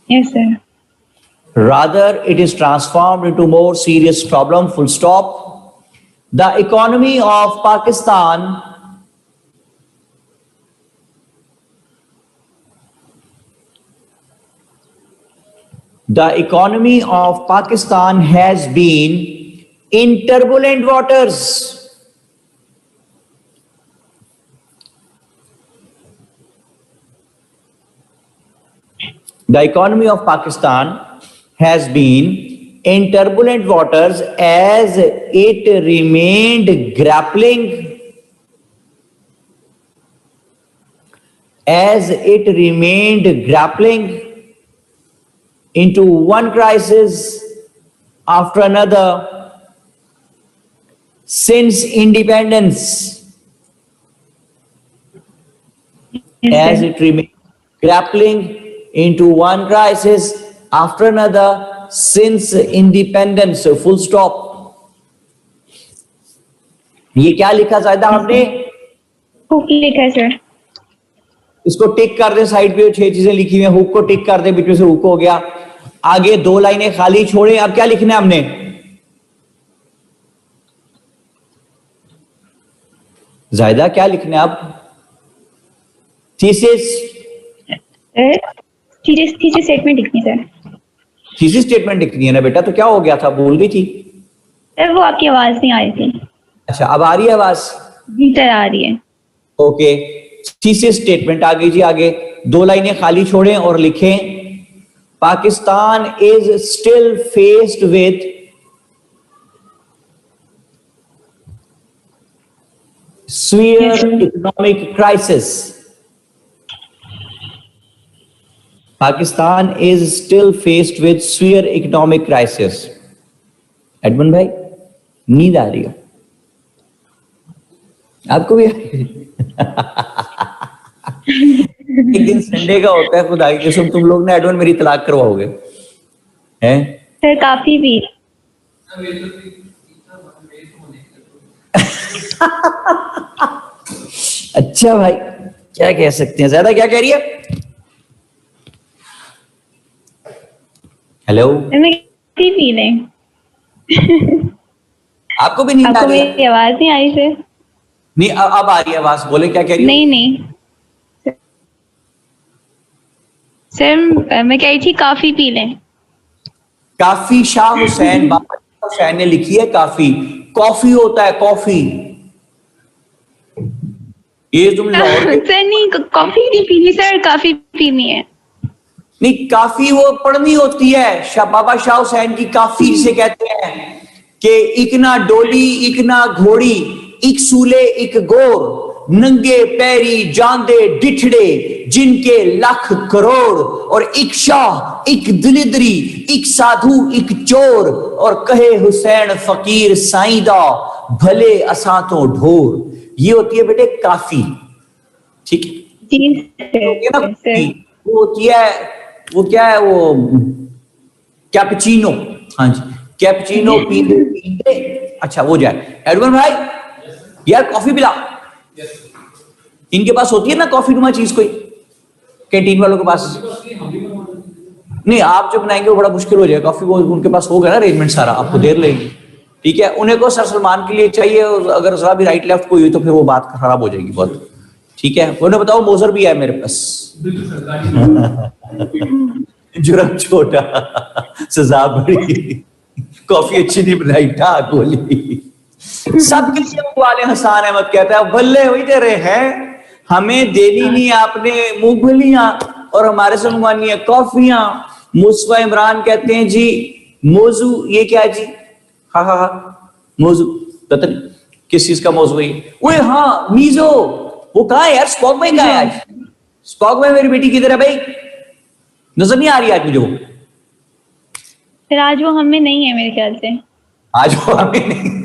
Yes sir.
Rather, it is transformed into more serious problem. Full stop. The economy of Pakistan has been in turbulent waters. The economy of Pakistan has been in turbulent waters as it remained grappling into one crisis after another since independence. As it remained grappling into one crisis after another since independence. Full stop. ये क्या लिखा जायदा आपने?
Hook लिखा है sir.
इसको टिक कर दे, side पे 6 चीजें लिखी हुई हैं, हुक को टिक कर दे, बीच में से हुक हो गया। आगे 2 लाइनें खाली छोड़े। अब क्या लिखना है हमने? जायदा क्या लिखना है अब? थीसिस
स्टेटमेंट लिखनी सर।
थीसिस स्टेटमेंट लिखनी है ना बेटा? तो क्या हो गया था, भूल गई थी?
सर वो आपकी आवाज नहीं आ रही थी।
अच्छा, अब आ रही है आवाज?
जी सर आ रही है।
ओके, थीसिस स्टेटमेंट आ गई जी। आगे 2 लाइनें खाली छोड़ें और लिखें, Pakistan is still faced with severe economic crisis. Pakistan is still faced with severe economic crisis. Edmund भाई नींद आ रही है आपको भी? एक दिन संडे का होता है, खुदा की कसम तुम लोग ने एडमन मेरी तलाक करवाओगे हैं?
सर काफी भी।
अच्छा भाई क्या कह सकते हैं, ज्यादा क्या कह रही है? हेलो
मैं काफी पी लें।
आपको भी नींद आ
आपको
रही है?
मेरी आवाज नहीं आई सर?
नहीं अब आ रही है आवाज, बोले क्या कह रही है?
नहीं नहीं सर, मैं कह रही थी काफी पी लें।
काफी शाह हुसैन, बाबा शाह हुसैन ने लिखी है काफी। कॉफी होता है कॉफी, ये तुम लाहौर के
सर नहीं, कॉफी नहीं पीनी सर, काफी पीनी है।
नहीं, काफी वो पढ़नी होती है। बाबा शाह हुसैन की काफी जिसे कहते हैं कि इक ना डोली इक ना घोड़ी, इक सूले इक गोर, नंगे पैरी जांदे डिठड़े जिनके लाख करोड़, और इक शाह इक दलिदरी इक साधु इक चोर, और कहे हुसैन फकीर साईदा भले असातों ढोर। ये होती है बेटे काफी, ठीक है?
जी
सर। वो होती है, वो क्या है वो, कैपुचिनो। हाँ जी, कैपुचिनो पीते पीते। अच्छा वो जाए एडवन भाई, यार कॉफी पिला। इनके पास होती है ना कॉफी नुमा चीज कोई, कैंटीन वालों के पास? नहीं, आप जब बनाएंगे वो बड़ा मुश्किल हो जाएगा। कॉफी वो उनके पास होगा ना अरेंजमेंट सारा, आपको देर लगेगी। ठीक है, उन्हें को सर सलमान के लिए चाहिए, अगर जरा भी राइट लेफ्ट कोई हुई तो फिर वो बात खराब हो जाएगी बहुत। ठीक है, उन्हें बताओ मोजर भी है मेरे पास। जुर्म छोटा सजा बड़ी, कॉफी अच्छी नहीं बनाई ठाक बोली। सब किसी वाले हसन अहमद कहता है बल्ले हुई तेरे हैं, हमें देनी नहीं आपने मूंगफलियां और हमारे से मंगवानी है कॉफियां। मुस्तफा इमरान कहते हैं जी मौजू, ये क्या है जी? हाँ हाँ हाँ मौजू, पता नहीं किस चीज का मौजू है। ओए हाँ मीजो, वो कहाँ है यार? स्पॉक में कहाँ है आज? स्पॉक में मेरी बेटी किधर है भाई? नजर नहीं आ रही आज मुझे वो।
फिर आज वो हमें नहीं है मेरे ख्याल से।
आज वो हमें नहीं।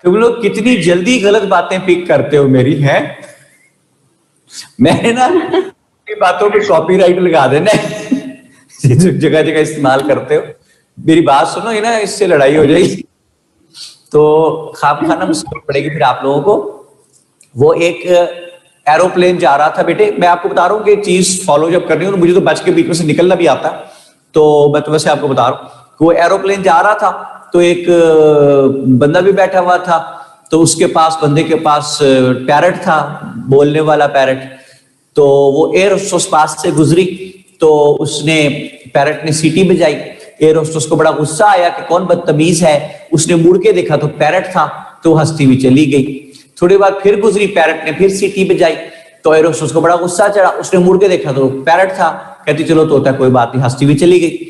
तुम लोग कितनी जल्दी गलत बातें पिक करते हो मेरी, हैं? मैंने ना बातों पे कॉपीराइट लगा देना, जगह जगह इस्तेमाल करते हो। मेरी बात सुनो, ये ना इससे लड़ाई हो जाएगी तो खाम खाना मुश्किल पड़ेगी फिर आप लोगों को। वो एक एरोप्लेन जा रहा था बेटे, मैं आपको बता रहा हूँ कि चीज फॉलो जब करनी हो तो मुझे तो बच के बीच में से निकलना भी आता, तो मैं तो वैसे आपको बता रहा हूँ। वो एरोप्लेन जा रहा था तो एक बंदा भी बैठा हुआ था, तो उसके पास, बंदे के पास पैरट था, बोलने वाला पैरट। तो वो एयर होस्टेस पास से गुजरी तो उसने, पैरट ने सीटी बजाई। एयर होस्टेस को बड़ा गुस्सा आया कि कौन बदतमीज है। उसने मुड़ के देखा तो पैरट था, तो हंसती हुई चली गई। थोड़ी बार फिर गुजरी, पैरट ने फिर सीटी बजाई तो एयर होस्टेस को बड़ा गुस्सा चढ़ा। उसने मुड़ के देखा तो पैरट था, कहती चलो तोता कोई बात नहीं, हंसती हुई चली गई।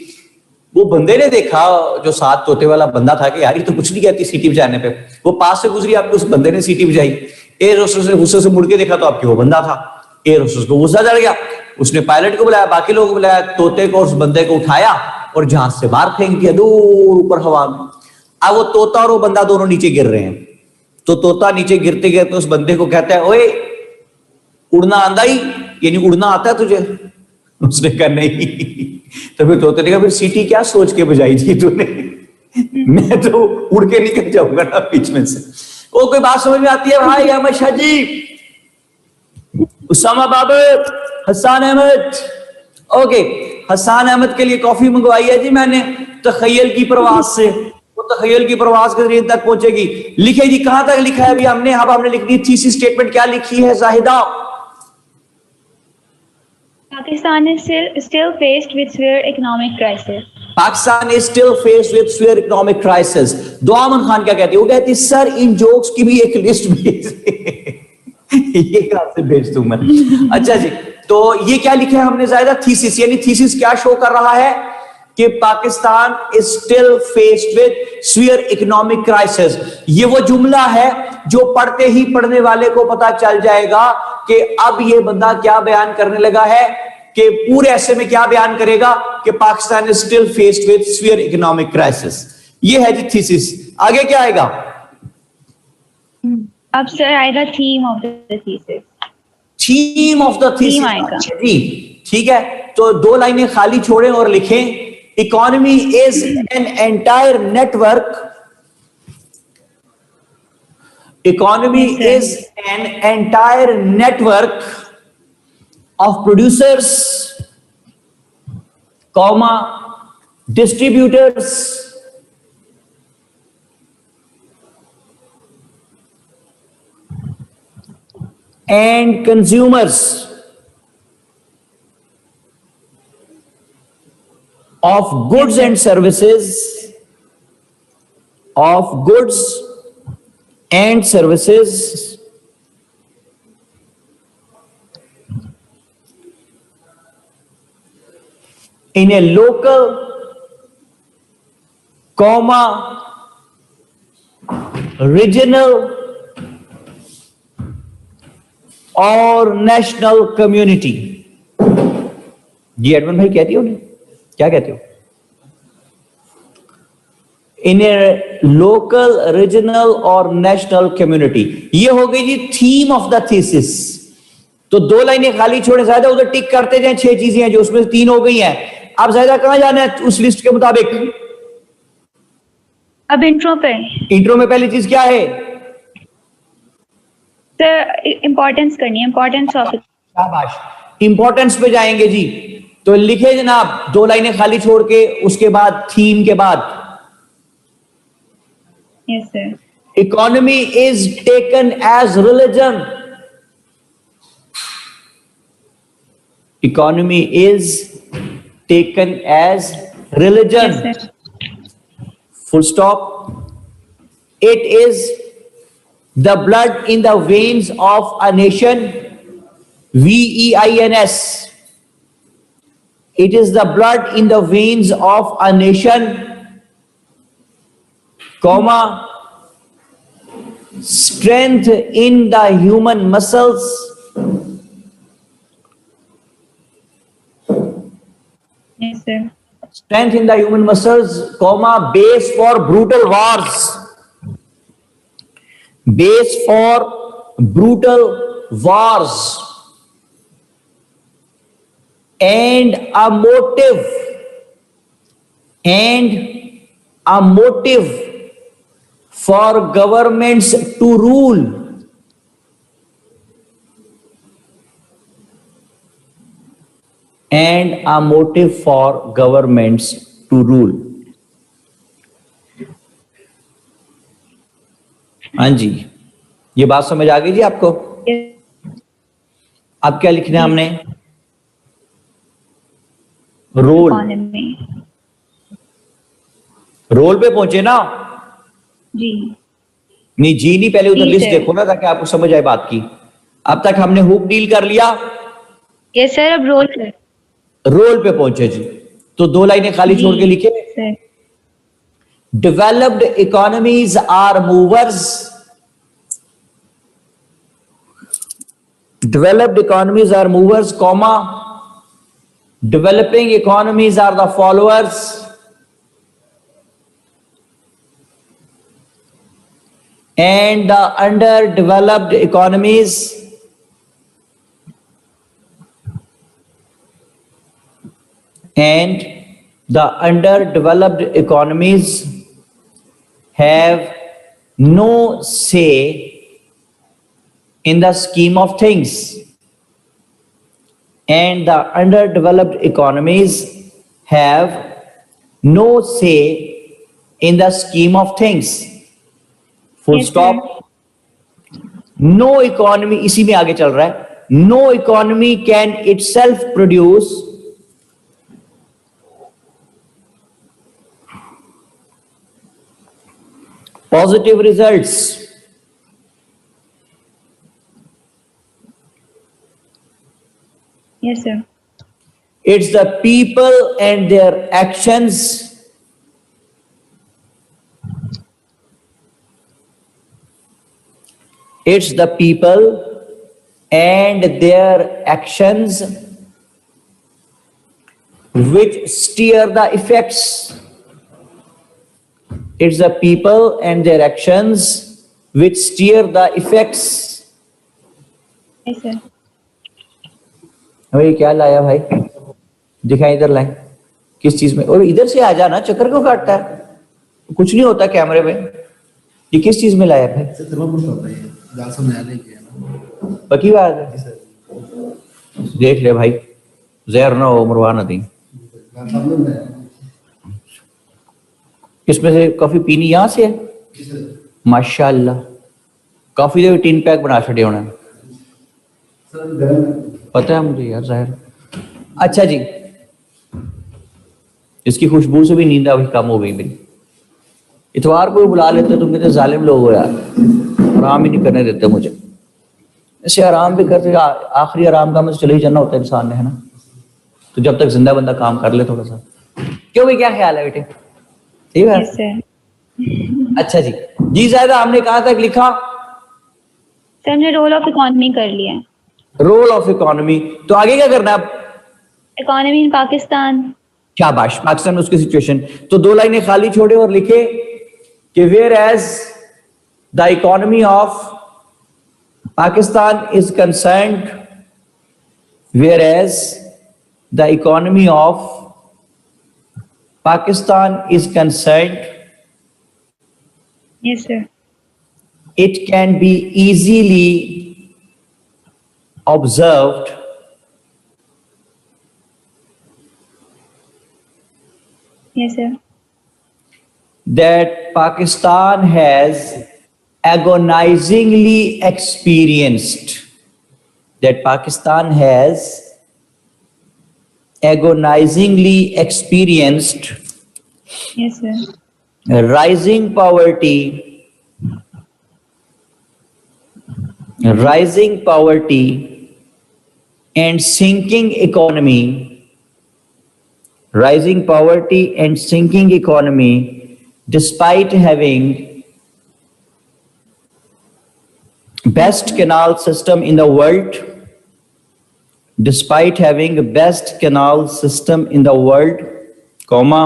वो बंदे ने देखा, जो साथ तोते वाला बंदा था, कि यार ये तो कुछ नहीं कहती सीटी बजाने पे। वो पास से गुजरी, आपकी उस बंदे ने सीटी बजाई। एयर होस्टेस ने गुस्से से मुड़ के देखा तो आपकी वो बंदा था। एयर होस्टेस को गुस्सा चढ़ गया, उसने पायलट को बुलाया, बाकी लोगों को बुलाया, तोते को और उस बंदे को उठाया और जहाज से बाहर फेंक दिया दूर ऊपर हवा में। अब वो तोता और वो बंदा दोनों नीचे गिर रहे हैं। तो तोता नीचे गिरते गिरते उस बंदे को कहता है, ओए उड़ना आंदा ही, यानी उड़ना आता है तुझे? उसने कहा नहीं। तो फिर तोते ने कहा फिर सीटी क्या सोच के बजाई थी तूने? मैं तो उड़ के निकल जाऊंगा ना बीच में से। वो कोई बात समझ में आती है भाई? अहमद शाह जी, उसामा बाबर, हसन अहमद। ओके, हसन अहमद के लिए कॉफी मंगवाई है जी मैंने तखय्युल की प्रवास से। वो तखय्युल की प्रवास के जरिए तक पहुंचेगी। लिखे जी, कहां तक लिखा है अभी हमने? अब हमने लिखनी थीसिस स्टेटमेंट। क्या लिखी है Zahida?
Pakistan is still faced with severe economic crisis.
Pakistan is still faced with severe economic crisis. दुआ अमन खान क्या कहती है? वो कहती है सर इन जोक्स की भी एक लिस्ट भेजिए। ये कहां से भेज दूं मैं? अच्छा जी, तो ये क्या लिखा है हमने जायदा? थीसिस, यानी थीसिस क्या शो कर रहा है कि Pakistan is still faced with severe economic crisis. ये वो जुमला है जो पढ़ते ही पढ़ने वाले को पता चल जाएगा कि अब ये बंदा क्या बयान करने लगा है, कि पूरे ऐसे में क्या बयान करेगा कि Pakistan is still faced with severe economic crisis. ये है जी थीसिस। आगे क्या आएगा?
अब सर आएगा theme of the thesis.
Theme of the thesis
आएगा
जी, ठीक है। तो 2 लाइनें खाली छोड़ें और लिखें, economy is an entire network, economy is an entire network of producers, comma, distributors, and consumers of goods and services, of goods and services in a local, comma, regional और नेशनल कम्युनिटी। जी Edmund भाई कहती हो, नहीं क्या कहते हो? इन ए local, regional और national community. ये हो गई जी थीम ऑफ द थीसिस। तो 2 लाइनें खाली छोड़े, ज्यादा उधर टिक करते जाएं, 6 चीजें हैं जो उसमें 3 हो गई हैं। अब ज्यादा कहां जाना है उस लिस्ट के मुताबिक?
अब इंट्रो पे।
इंट्रो में पहली चीज क्या है?
सर इंपॉर्टेंस करनी है, इंपॉर्टेंस ऑफ।
शाबाश, इंपॉर्टेंस पे जाएंगे जी। तो लिखे जनाब 2 लाइनें खाली छोड़ के, उसके बाद थीम के बाद
yes sir.
Economy is taken as religion, economy is taken as religion, full stop. It is the blood in the veins of a nation, VEINS. It is the blood in the veins of a nation, comma, strength in the human muscles,
Yes sir.
strength in the human muscles, comma, base for brutal wars, base for brutal wars, and a motive for governments to rule, and a motive for governments to rule. हाँ जी, ये बात समझ आ गई जी आपको? अब क्या लिखना है हमने? रोल। रोल पे पहुंचे ना
जी?
नहीं जी नहीं, पहले उधर
जी
लिस्ट
सर।
देखो ना ताकि आपको समझ आए बात की। अब तक हमने हुक डील कर लिया,
यस सर। अब रोल सर।
रोल पे पहुंचे जी। तो 2 लाइनें खाली छोड़ के लिखे,
sir.
developed economies are movers, developed economies are movers, comma, developing economies are the followers, and the underdeveloped economies have no say in the scheme of things, and the underdeveloped economies have no say in the scheme of things. Full
Yes,
stop. No economy, इसी में आगे चल रहा है, no economy can itself produce positive results.
Yes sir.
It's the people and their actions it's the people and their actions which steer the effects. It's the people and their actions which steer the effects.
Yes, sir.
भाई क्या लाया भाई, दिखाई इधर लाए किस चीज में, और इधर से आ जाना, चक्कर क्यों काटता है, कुछ नहीं होता कैमरे में। ये किस चीज में लाया भाई? पक्की बात है, देख ले भाई, जहर ना हो, मरवा ना दी। इसमें से कॉफी पीनी यहाँ से है? माशाल्लाह, कॉफी दे 3 पैक बना छड़े होना, पता है मुझे यार जाहिर। अच्छा जी, इसकी खुशबू से भी नींद अभी कम हो गई मेरी। इतवार को बुला लेते, तुम कितने जालिम लोग हो यार, आराम ही नहीं करने देते मुझे। ऐसे आराम भी करते, आखिरी आराम का मुझे चले ही जाना होता है इंसान ने, है ना। तो जब तक जिंदा बंदा काम कर ले थोड़ा सा। क्यों भाई, क्या ख्याल है बेटे? ठीक है।
Yes, sir.
अच्छा जी, जी ज़ायदा, हमने कहा था कि लिखा
सर हमने रोल ऑफ इकोनॉमी कर लिया है।
रोल ऑफ इकोनॉमी, तो आगे क्या करना है?
Economy in Pakistan.
शाबाश, पाकिस्तान में उसकी सिचुएशन। तो 2 लाइनें खाली छोड़े और लिखे कि where as the economy of Pakistan is concerned, where as the economy of Pakistan is concerned,
Yes, sir.
it can be easily observed
Yes, sir.
that Pakistan has agonizingly experienced, that Pakistan has agonizingly experienced
Yes, sir.
rising poverty and sinking economy, rising poverty and sinking economy, despite having best canal system in the world, despite having best canal system in the world, comma,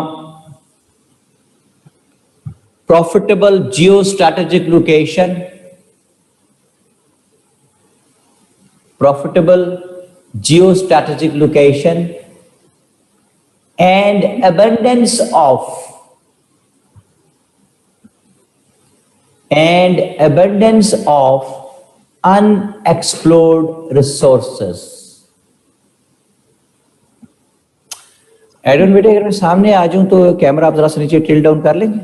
profitable geostrategic location, profitable geostrategic location, and abundance of unexplored resources. एडन बेटे, अगर मैं सामने आ जाऊं तो camera आप जरा से नीचे टिल्ट डाउन कर लेंगे?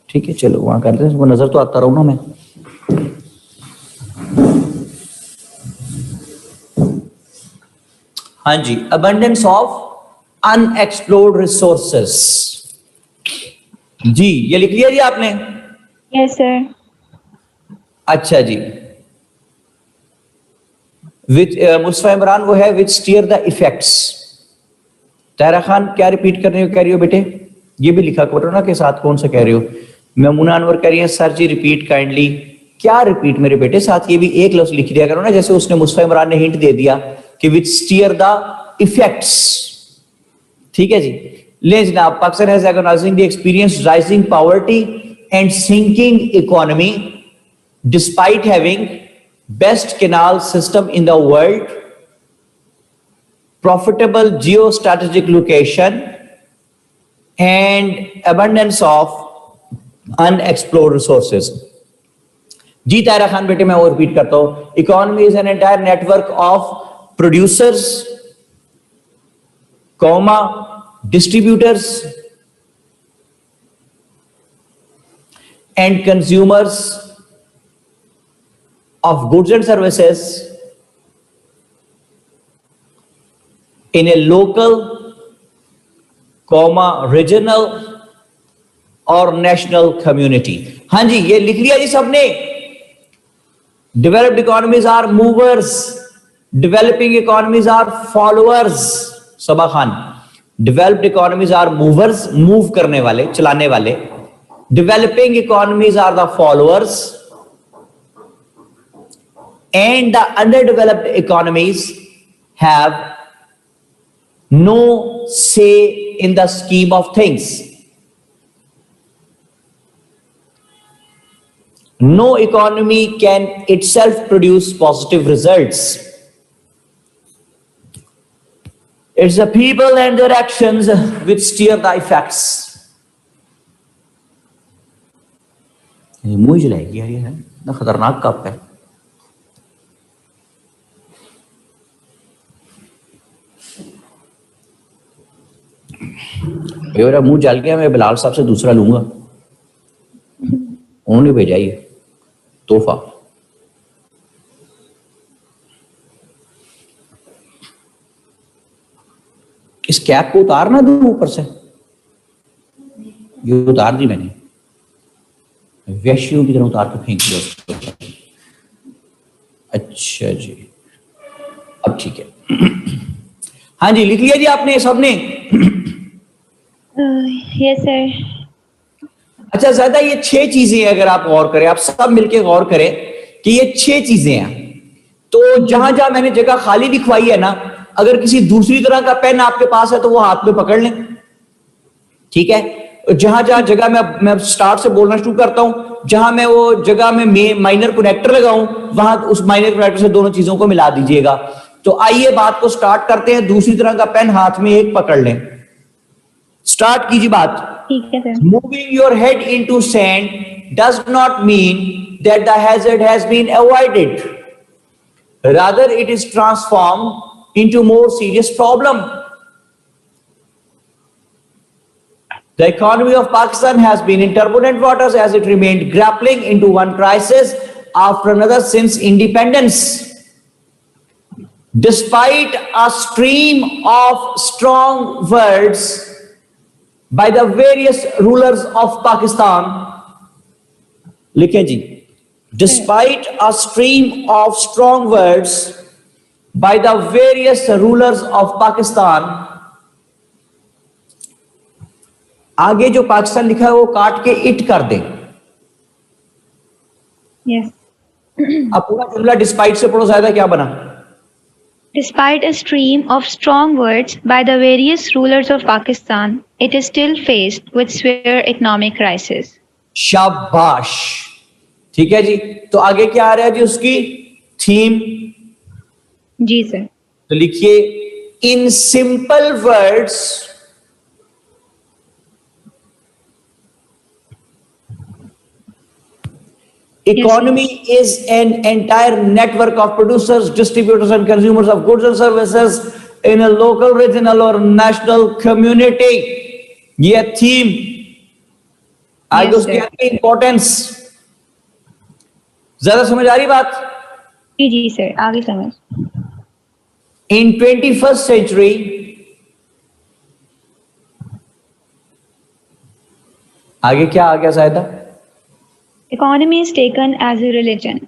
ठीक है, चलो वहां कर लेते हैं, नजर तो आता रहूं ना मैं। हाँ जी, abundance of unexplored resources। जी, ये लिख लिया जी आपने?
Yes, sir.
अच्छा जी, विच मुस्तफा इमरान वो है which steer the effects. Tahira Khan क्या रिपीट करने को कह रही हो बेटे? ये भी लिखा करो ना के साथ, कौन सा कह रही हो? मेमुना अनवर कह रही है सर जी रिपीट काइंडली। क्या रिपीट मेरे बेटे? साथ ये भी एक लफ्ज लिख दिया करो ना, जैसे उसने मुस्तफा इमरान ने हिंट दे दिया कि विच स्टीयर द इफेक्ट्स। ठीक है जी, ले जनाब। Pakistan has agonisingly experienced rising poverty and sinking economy despite having best canal system in the world, profitable geostrategic location and abundance of unexplored resources। जी ताहिरा खान बेटे, मैं और रिपीट करता हूं, economy is an entire network of producers, comma, distributors and consumers of goods and services in a local, regional और national community। हाँ जी, ये लिख लिया जी सबने। Developed economies are movers, developing economies are followers। Saba Khan, developed economies are movers, move करने वाले, चलाने वाले, developing economies are the followers, and the underdeveloped economies have no say in the scheme of things. No economy can itself produce positive results. It's the people and their actions which steer the effects. ये मुंह जलाएगी यार, ये है ना खतरनाक cup है. ये मेरा मुंह जल गया, मैं बिलाल साहब से दूसरा लूंगा. उन्होंने भेजा ये तोहफा. इस कैप को उतार ना दूं ऊपर से, ये उतार दी मैंने, वैश्यों की तरह उतार के फेंक दिया उसको. अच्छा जी, अब ठीक है. हाँ जी, लिख लिया जी आपने सबने?
Yes sir.
अच्छा ज़्यादा, ये 6 चीजें हैं, अगर आप गौर करें, आप सब मिलके गौर करें कि ये 6 चीजें हैं. तो जहां जहां मैंने जगह खाली दिखवाई है ना, अगर किसी दूसरी तरह का पेन आपके पास है तो वो हाथ में पकड़ लें, ठीक है. जहां जहां जगह मैं स्टार्ट से बोलना शुरू करता हूं, जहां मैं वो जगह में माइनर कनेक्टर लगाऊं, वहां उस माइनर कनेक्टर से दोनों चीजों को मिला दीजिएगा. तो आइए बात को स्टार्ट करते हैं. दूसरी तरह का पेन हाथ में एक पकड़ लें, स्टार्ट कीजिए बात.
ठीक है sir.
Moving your head into sand does not mean that the hazard has been avoided. Rather, it is transformed into more serious problem. The economy of Pakistan has been in turbulent waters as it remained grappling into one crisis after another since independence. Despite a stream of strong words by the various rulers of Pakistan, लिखे जी, despite a stream of strong words by the various rulers of Pakistan, आगे जो पाकिस्तान लिखा है वो काट के it कर दें.
यस.
अब पूरा जुमला डिस्पाइट से पढ़ो. ज्यादा क्या बना?
Despite a stream of strong words by the various rulers of Pakistan, it is still faced with severe economic crisis.
शाबाश, ठीक है जी. तो आगे क्या आ रहा है जी उसकी थीम?
जी सर.
तो लिखिए, in simple words economy is an entire network of producers, distributors and consumers of goods and services in a local, regional or national community. ये थीम आज उसकी इंपॉर्टेंस ज्यादा समझ आ रही बात?
जी जी सर, आगे समझ.
In 21st century, आगे क्या आ गया सायदा?
Economy is taken as a religion.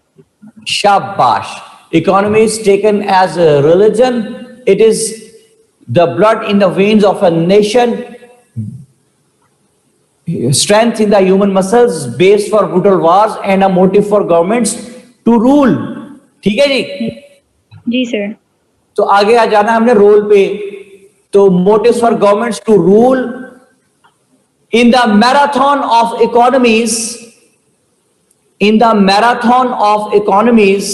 Shabash. Economy is taken as a religion. It is the blood in the veins of a nation, strength in the human muscles, base for brutal wars and a motive for governments to rule. ठीक है जी?
जी sir.
तो आगे आ जाना हमने role पे. तो motives for governments to rule in the marathon of economies. In the marathon of economies,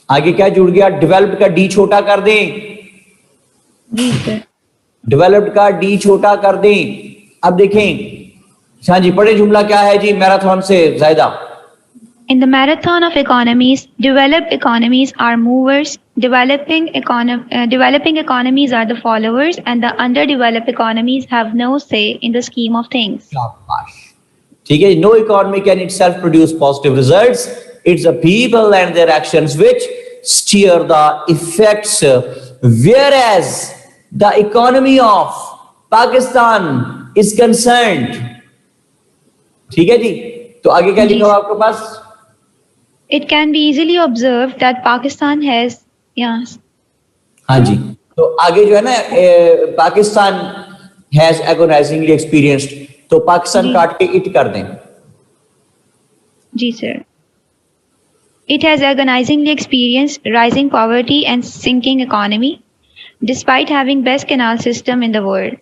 आगे क्या जुड़ गया? डेवलप्ड का डी छोटा कर दें.
जी सर.
डेवलप्ड का डी छोटा कर दें. अब देखें, हाँ जी, पढ़े जुमला क्या है जी मैराथन से ज़्यादा?
In the marathon of economies, developed economies are movers, developing economies are the followers, and the underdeveloped economies have no say in the scheme of things.
ठीक है. No economy can itself produce positive results. It's the people and their actions which steer the effects. Whereas the economy of Pakistan is concerned. ठीक है जी. तो आगे क्या लिखा हुआ आपके पास?
It can be easily observed that Pakistan has, yes.
हाँ जी, तो आगे जो है ना पाकिस्तान हैज एगोनाइजिंगली एक्सपीरियंस्ड, तो पाकिस्तान
जी।
काट के इट कर दें।
जी sir. It has agonizingly experienced rising poverty and sinking economy, despite having best canal system in the world,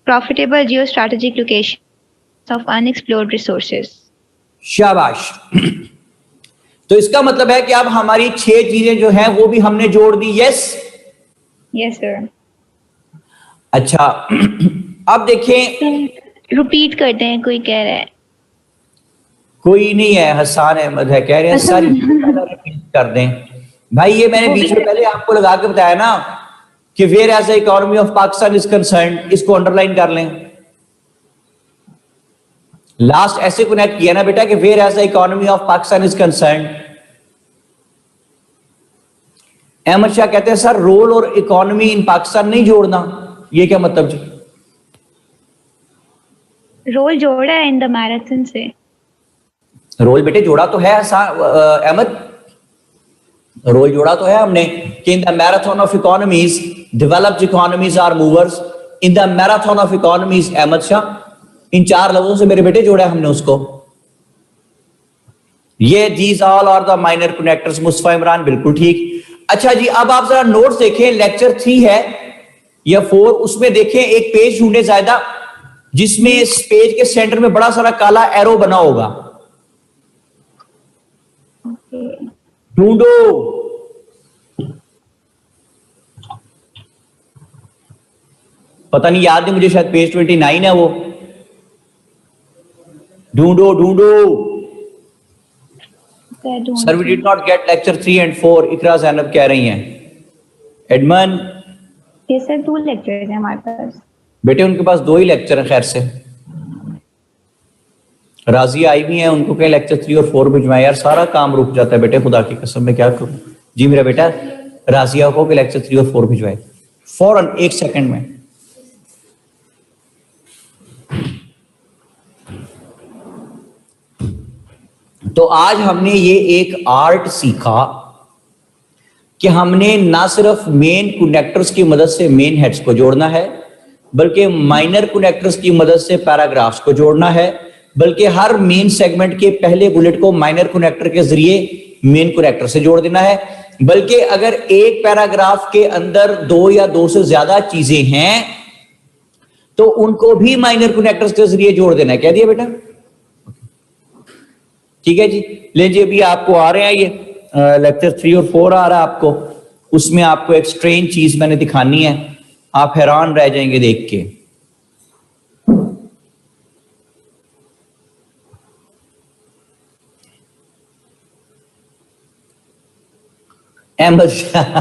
profitable geostrategic locations of unexplored resources.
शाबाश। तो इसका मतलब है कि अब हमारी 6 चीजें जो हैं वो भी हमने जोड़ दी। Yes,
Yes sir.
अच्छा। अब देखें,
रिपीट करते हैं, कोई कह रहा है।
कोई नहीं है, हसन अहमद है, कह रहे हैं सारी रिपीट कर दें। भाई ये मैंने बीच में पहले आपको लगा के बताया ना कि where as the economy of Pakistan is concerned, इसको अंडरलाइन कर लें। लास्ट ऐसे कनेक्ट किया ना बेटा कि where as the economy of Pakistan is concerned. Ahmad Shah कहते हैं सर रोल और इकोनॉमी इन पाकिस्तान नहीं जोड़ना, ये क्या मतलब जी?
रोल जोड़ा है इन द मैराथन से।
रोल बेटे जोड़ा तो है अहमद, रोल जोड़ा तो है हमने कि in the marathon of economies developed economies are movers, in the marathon of economies Ahmad Shah, इन 4 लफ्जों से मेरे बेटे जोड़ा हमने उसको। ये these all are the minor connectors. Mustafa Imran बिल्कुल ठीक। अच्छा जी, अब आप जरा नोट्स देखें, लेक्चर 3 है या 4, उसमें देखें एक पेज ढूंढे ज्यादा जिसमें इस पेज के सेंटर में बड़ा सारा काला एरो बना होगा, ढूंढो। पता नहीं, याद नहीं मुझे, शायद पेज 29 है वो। ढूंढो ढूंढो। Sir we did not get lecture 3 and 4, Iqra Zainab कह रही हैं। एडमन,
ये सर 2 लेक्चर है हमारे पास।
बेटे उनके पास 2 ही लेक्चर हैं। खैर से राजिया आई भी हैं, उनको कहीं लेक्चर 3 और 4 भिजवाएं। यार सारा काम रुक जाता है बेटे, खुदा की कसम मैं क्या करूं। जी मेरा बेटा राजिया को कि लेक्चर 3 और 4 भिजवाए फौरन 1 सेकंड में। तो आज हमने ये एक आर्ट सीखा कि हमने ना सिर्फ मेन कनेक्टर्स की मदद से मेन हेड्स को जोड़ना है, बल्कि माइनर कनेक्टर्स की मदद से पैराग्राफ्स को जोड़ना है, बल्कि हर मेन सेगमेंट के पहले बुलेट को माइनर कनेक्टर के जरिए मेन कनेक्टर से जोड़ देना है, बल्कि अगर एक पैराग्राफ के अंदर 2 या 2 से ज्यादा चीजें हैं तो उनको भी माइनर कनेक्टर्स के जरिए जोड़ देना है। कह दिया बेटा? ठीक है जी। लीजिए अभी आपको आ रहे हैं ये लेक्चर 3 और 4 आ रहा है आपको, उसमें आपको एक स्ट्रेंज चीज मैंने दिखानी है, आप हैरान रह जाएंगे देख के। Ahmad Shah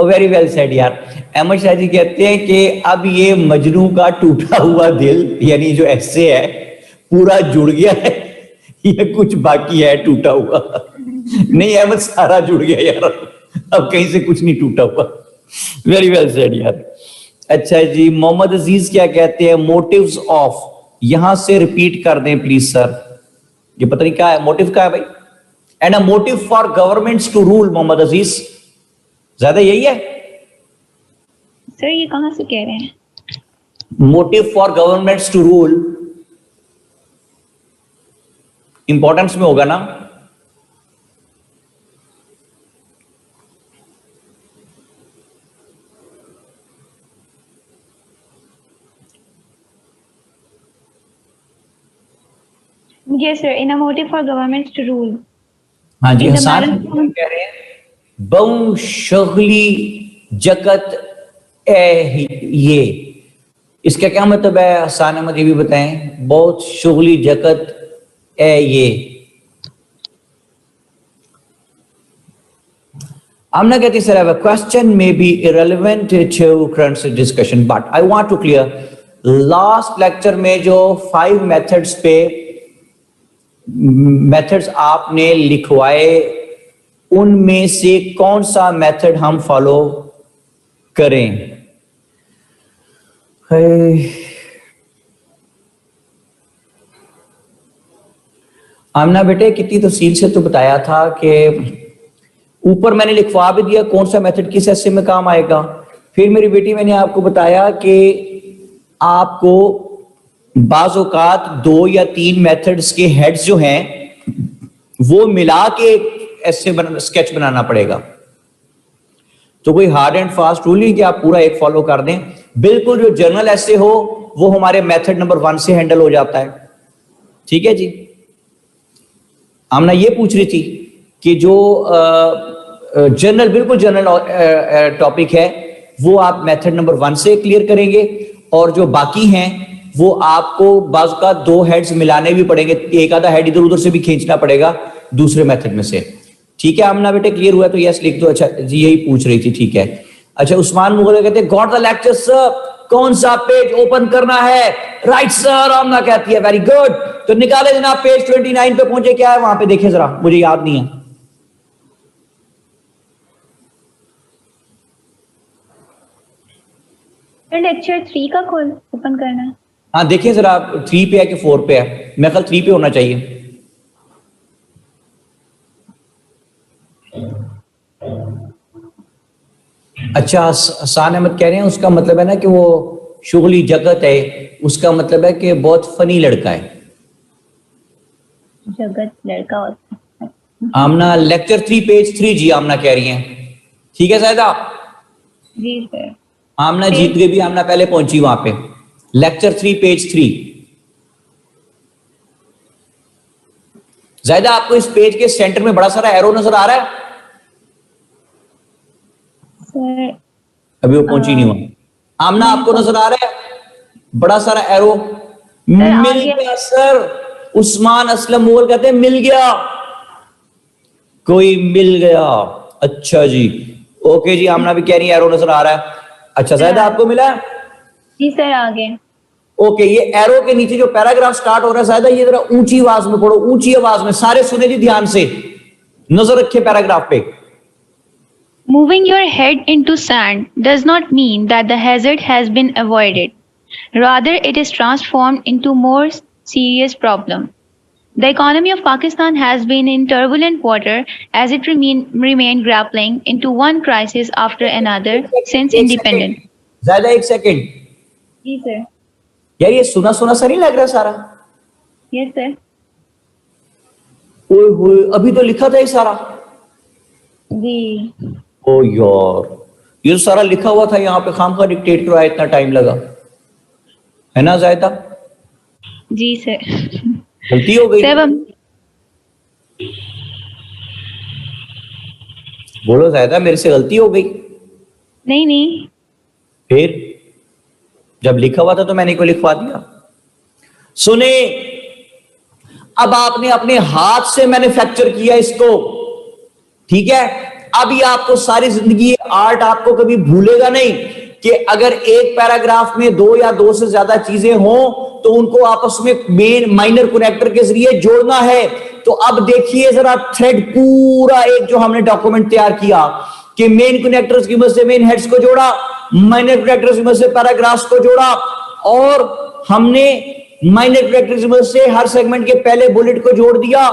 very well said यार। अहमद शाह जी कहते हैं कि अब ये मजनू का टूटा हुआ दिल यानी जो ऐसे है पूरा जुड़ गया है, ये कुछ बाकी है टूटा हुआ। नहीं अहमद, सारा जुड़ गया यार, अब कहीं से कुछ नहीं टूटा हुआ। वेरी वेल सेड यार। अच्छा जी, मोहम्मद अजीज क्या कहते हैं? मोटिव्स ऑफ, यहां से रिपीट कर दें प्लीज सर, ये पता नहीं क्या है, मोटिव क्या है भाई? And a motive for governments to rule. Mohammad Aziz ज्यादा यही है
सर, ये कहां से कह रहे हैं?
Motive for governments to rule importance में होगा ना?
Yes sir, in a motive for governments to rule.
हाँ जी,
In the
हसान
marathon-
कह रहे हैं बहु शगली जकत ये, इसका क्या मतलब है? हसान अहमद ये भी बताएं। बहुत शुगली जकत ये। Amna Gati sir, I have a question, may be irrelevant to current discussion, but I want to clear. Last lecture में जो 5 methods पे मेथड्स आपने लिखवाए, उनमें से कौन सा मेथड हम फॉलो करें? आमना बेटे कितनी तफसील से तो बताया था कि ऊपर मैंने लिखवा भी दिया कौन सा मेथड किस ऐसे में काम आएगा। फिर मेरी बेटी मैंने आपको बताया कि आपको बाज़ औकात 2 या 3 मेथड्स के हेड्स जो हैं वो मिला के ऐसे स्केच बनाना पड़ेगा। तो कोई हार्ड एंड फास्ट रूल नहीं कि आप पूरा एक फॉलो कर दें। बिल्कुल जो जर्नल ऐसे हो वो हमारे मेथड नंबर 1 से हैंडल हो जाता है। ठीक है जी। आमना ये पूछ रही थी कि जो जनरल बिल्कुल जनरल टॉपिक है वो आप मेथड नंबर 1 से क्लियर करेंगे और जो बाकी हैं वो आपको बाज़ का 2 हेड्स मिलाने भी पड़ेंगे, एक आधा हेड इधर उधर से भी खींचना पड़ेगा दूसरे मेथड में से। ठीक है आमना बेटे क्लियर हुआ तो यस लिख दो। अच्छा जी यही पूछ रही थी। ठीक है। अच्छा उस्मान मुगल कहते हैं गॉट द लेक्चर सर, कौन सा पेज ओपन करना है? राइट सर आमना कहती है वेरी गुड। तो निकाले जनाब पेज 29 पे पहुंचे, क्या है वहां पे देखें जरा, मुझे याद नहीं है।
लेक्चर 3 का खोल ओपन करना है।
हाँ देखिए जरा 3 पे है कि 4 पे है? मैं कल 3 पे होना चाहिए। अच्छा हसान अहमद कह रहे हैं उसका मतलब है ना कि वो शुगली जगत है, उसका मतलब है कि बहुत फनी लड़का है।
जगत लड़का होता है।
आमना लेक्चर 3 पेज 3 जी आमना कह रही हैं। ठीक है जायदा
जी सर।
आमना जीत गई भी, आमना पहले पहुंची वहां पे। Lecture 3 page 3। जायदा आपको इस पेज के सेंटर में बड़ा सारा एरो नजर आ रहा है?
सर
अभी वो पहुंची नहीं हुआ। आमना आपको नजर आ रहा है बड़ा सारा एरो? मिल गया सर। उस्मान असलम मुगल कहते हैं मिल गया, कोई मिल गया। अच्छा जी ओके जी। आमना भी कह रही है एरो नजर आ रहा है। अच्छा जायदा आपको मिला?
जी सर आगे।
ओके ये एरो के नीचे जो पैराग्राफ स्टार्ट हो रहा है जायदा ये जरा ऊंची आवाज में पढ़ो, ऊंची आवाज में, सारे सुने जी ध्यान से, नजर रखे पैराग्राफ पे।
Moving your head into sand does not mean that the hazard has been avoided. Rather, it is transformed into more serious problem. The economy of Pakistan has been in turbulent water as it remained grappling into one crisis after another since independence.
ज्यादा एक second.
जी sir.
यार ये सुना सुना सा नहीं लग रहा सारा?
Yes sir.
ओए होए अभी तो लिखा था ये सारा।
जी।
ओ यार ये तो सारा लिखा हुआ था यहाँ पे, खाम खा डिक्टेट करवाया, इतना टाइम लगा है ना जायदा?
जी सर।
गलती हो गई। बोलो जायदा मेरे से गलती हो गई?
नहीं नहीं।
फिर जब लिखा हुआ था तो मैंने को लिखवा दिया। सुने अब आपने अपने हाथ से मैन्युफैक्चर किया इसको, ठीक है? अभी आपको सारी जिंदगी आर्ट आपको कभी भूलेगा नहीं कि अगर एक पैराग्राफ में 2 या 2 से ज्यादा चीजें हों तो उनको आपस में मेन माइनर कनेक्टर के जरिए जोड़ना है। तो अब देखिए जरा थ्रेड पूरा एक जो हमने डॉक्यूमेंट तैयार किया कि मेन कनेक्टर्स की मदद से मेन हेड्स को जोड़ा, माइनर कनेक्टर्स की मदद से पैराग्राफ्स को जोड़ा और हमने माइनर कनेक्टर्स की मदद से हर सेगमेंट के पहले बुलेट को जोड़ दिया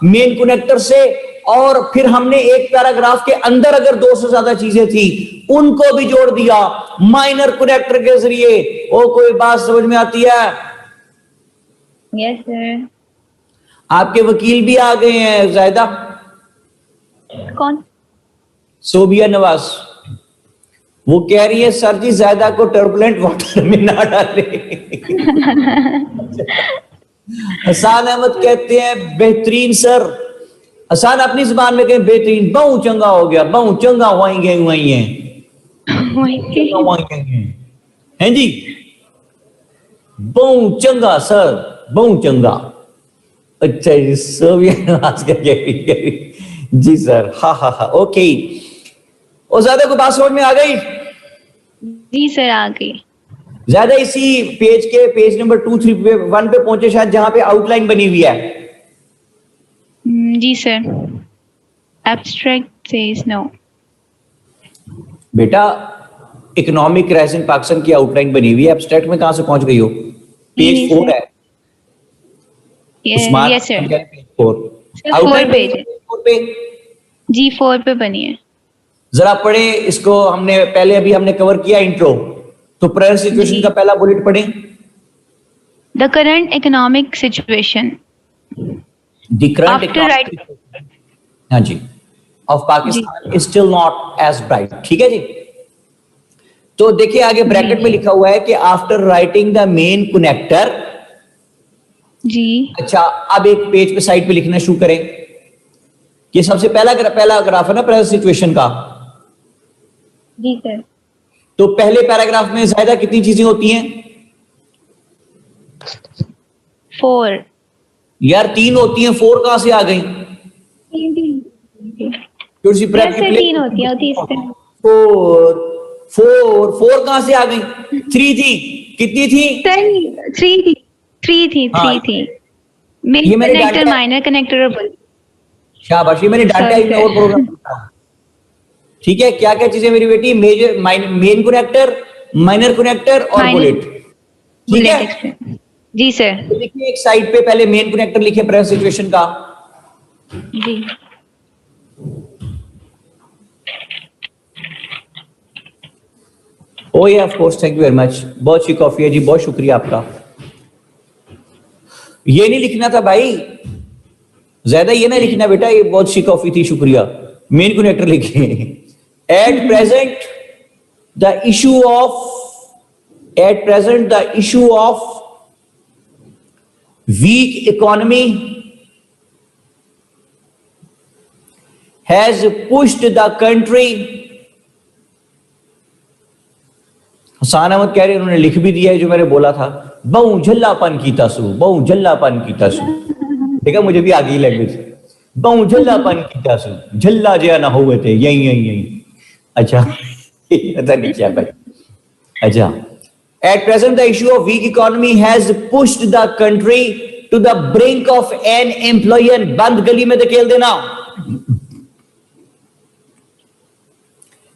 मेन कनेक्टर से, और फिर हमने एक पैराग्राफ के अंदर अगर 2 से ज्यादा चीजें थी उनको भी जोड़ दिया माइनर कनेक्टर के जरिए। ओ कोई बात समझ में आती है?
Yes sir.
आपके वकील भी आ गए हैं जायदा।
कौन? सोबिया
नवाज। वो कह रही है सर जी जायदा को टर्बुलेंट वाटर में ना डाले। हसान अहमद कहते हैं बेहतरीन सर। हसान अपनी जुबान में कहें बेहतरीन, बहु चंगा हो गया, बहु चंगा वहीं हैं हैं जी, बहु चंगा सर, बहु चंगा। अच्छा जी सोबिया जी सर। हाँ हाँ हाँ ओके। और ज्यादा कोई बात समझ में आ गई?
जी सर आ गई।
ज्यादा इसी पेज के पेज नंबर 2, 3 पे 1 पे पहुंचे शायद, जहां पे आउटलाइन बनी हुई है।
जी सर। Abstract says no.
बेटा इकोनॉमिक क्राइसिस इन पाकिस्तान की आउटलाइन बनी हुई है, एब्स्ट्रैक्ट में कहां से पहुंच गई हो? पेज 4 है।
Yes sir.
Page 4
outline
page 4 पे।
G4 पे बनी है।
जरा पढ़े इसको, हमने कवर किया इंट्रो, तो प्रायर सिचुएशन का पहला बुलेट पढ़े।
The current economic situation.
The current
After
economic situation, हाँ जी, of Pakistan is still not as bright। ठीक है जी। तो देखिए आगे ब्रैकेट में लिखा हुआ है कि after writing the main connector.
जी।
अच्छा, अब एक पेज पे साइड पे लिखना शुरू करें। ये सबसे पहला ग्राफ है ना प्रेजेंट सिचुएशन का।
जी सर।
तो पहले पैराग्राफ में ज्यादा कितनी चीजें होती हैं?
4।
यार 3 होती हैं, 4 कहां से आ गई? थोड़ी सी
प्रेप से 3 होती है,
4 कहां से आ गई? 3 थी। कितनी थी?
3 थी। मेन कनेक्टर, माइनर कनेक्टर और बुलेट।
शाबाश, ये मैंने डाटा ही और प्रोग्राम किया। ठीक है, क्या क्या चीजें मेरी बेटी? मेन कनेक्टर, माइनर कनेक्टर और बुलेट। ठीक है
जी सर।
तो देखिए एक साइड पे पहले मेन कनेक्टर लिखे प्रेजेंट सिचुएशन का।
जी।
ओ या of course, thank you very much. बहुत सी कॉफी है जी, बहुत शुक्रिया आपका। ये नहीं लिखना था भाई, ज्यादा ये ना लिखना बेटा, ये बहुत सी कॉफी थी, शुक्रिया। मेन कनेक्टर लिखे। At present the issue of weak economy has pushed the country. Hasan Ahmad कह रहे उन्होंने लिख भी दिया है जो मैंने बोला था, बहु झल्लापन की तसु। देखा, मुझे भी आ गई लैंग्वेज। बहु झल्लापन की तसु, झल्ला जया ना हुए थे, यही। अच्छा पता नहीं क्या भाई। अच्छा, at present the issue of weak economy has pushed the country to the brink of an employer. बंद गली में धकेल देना।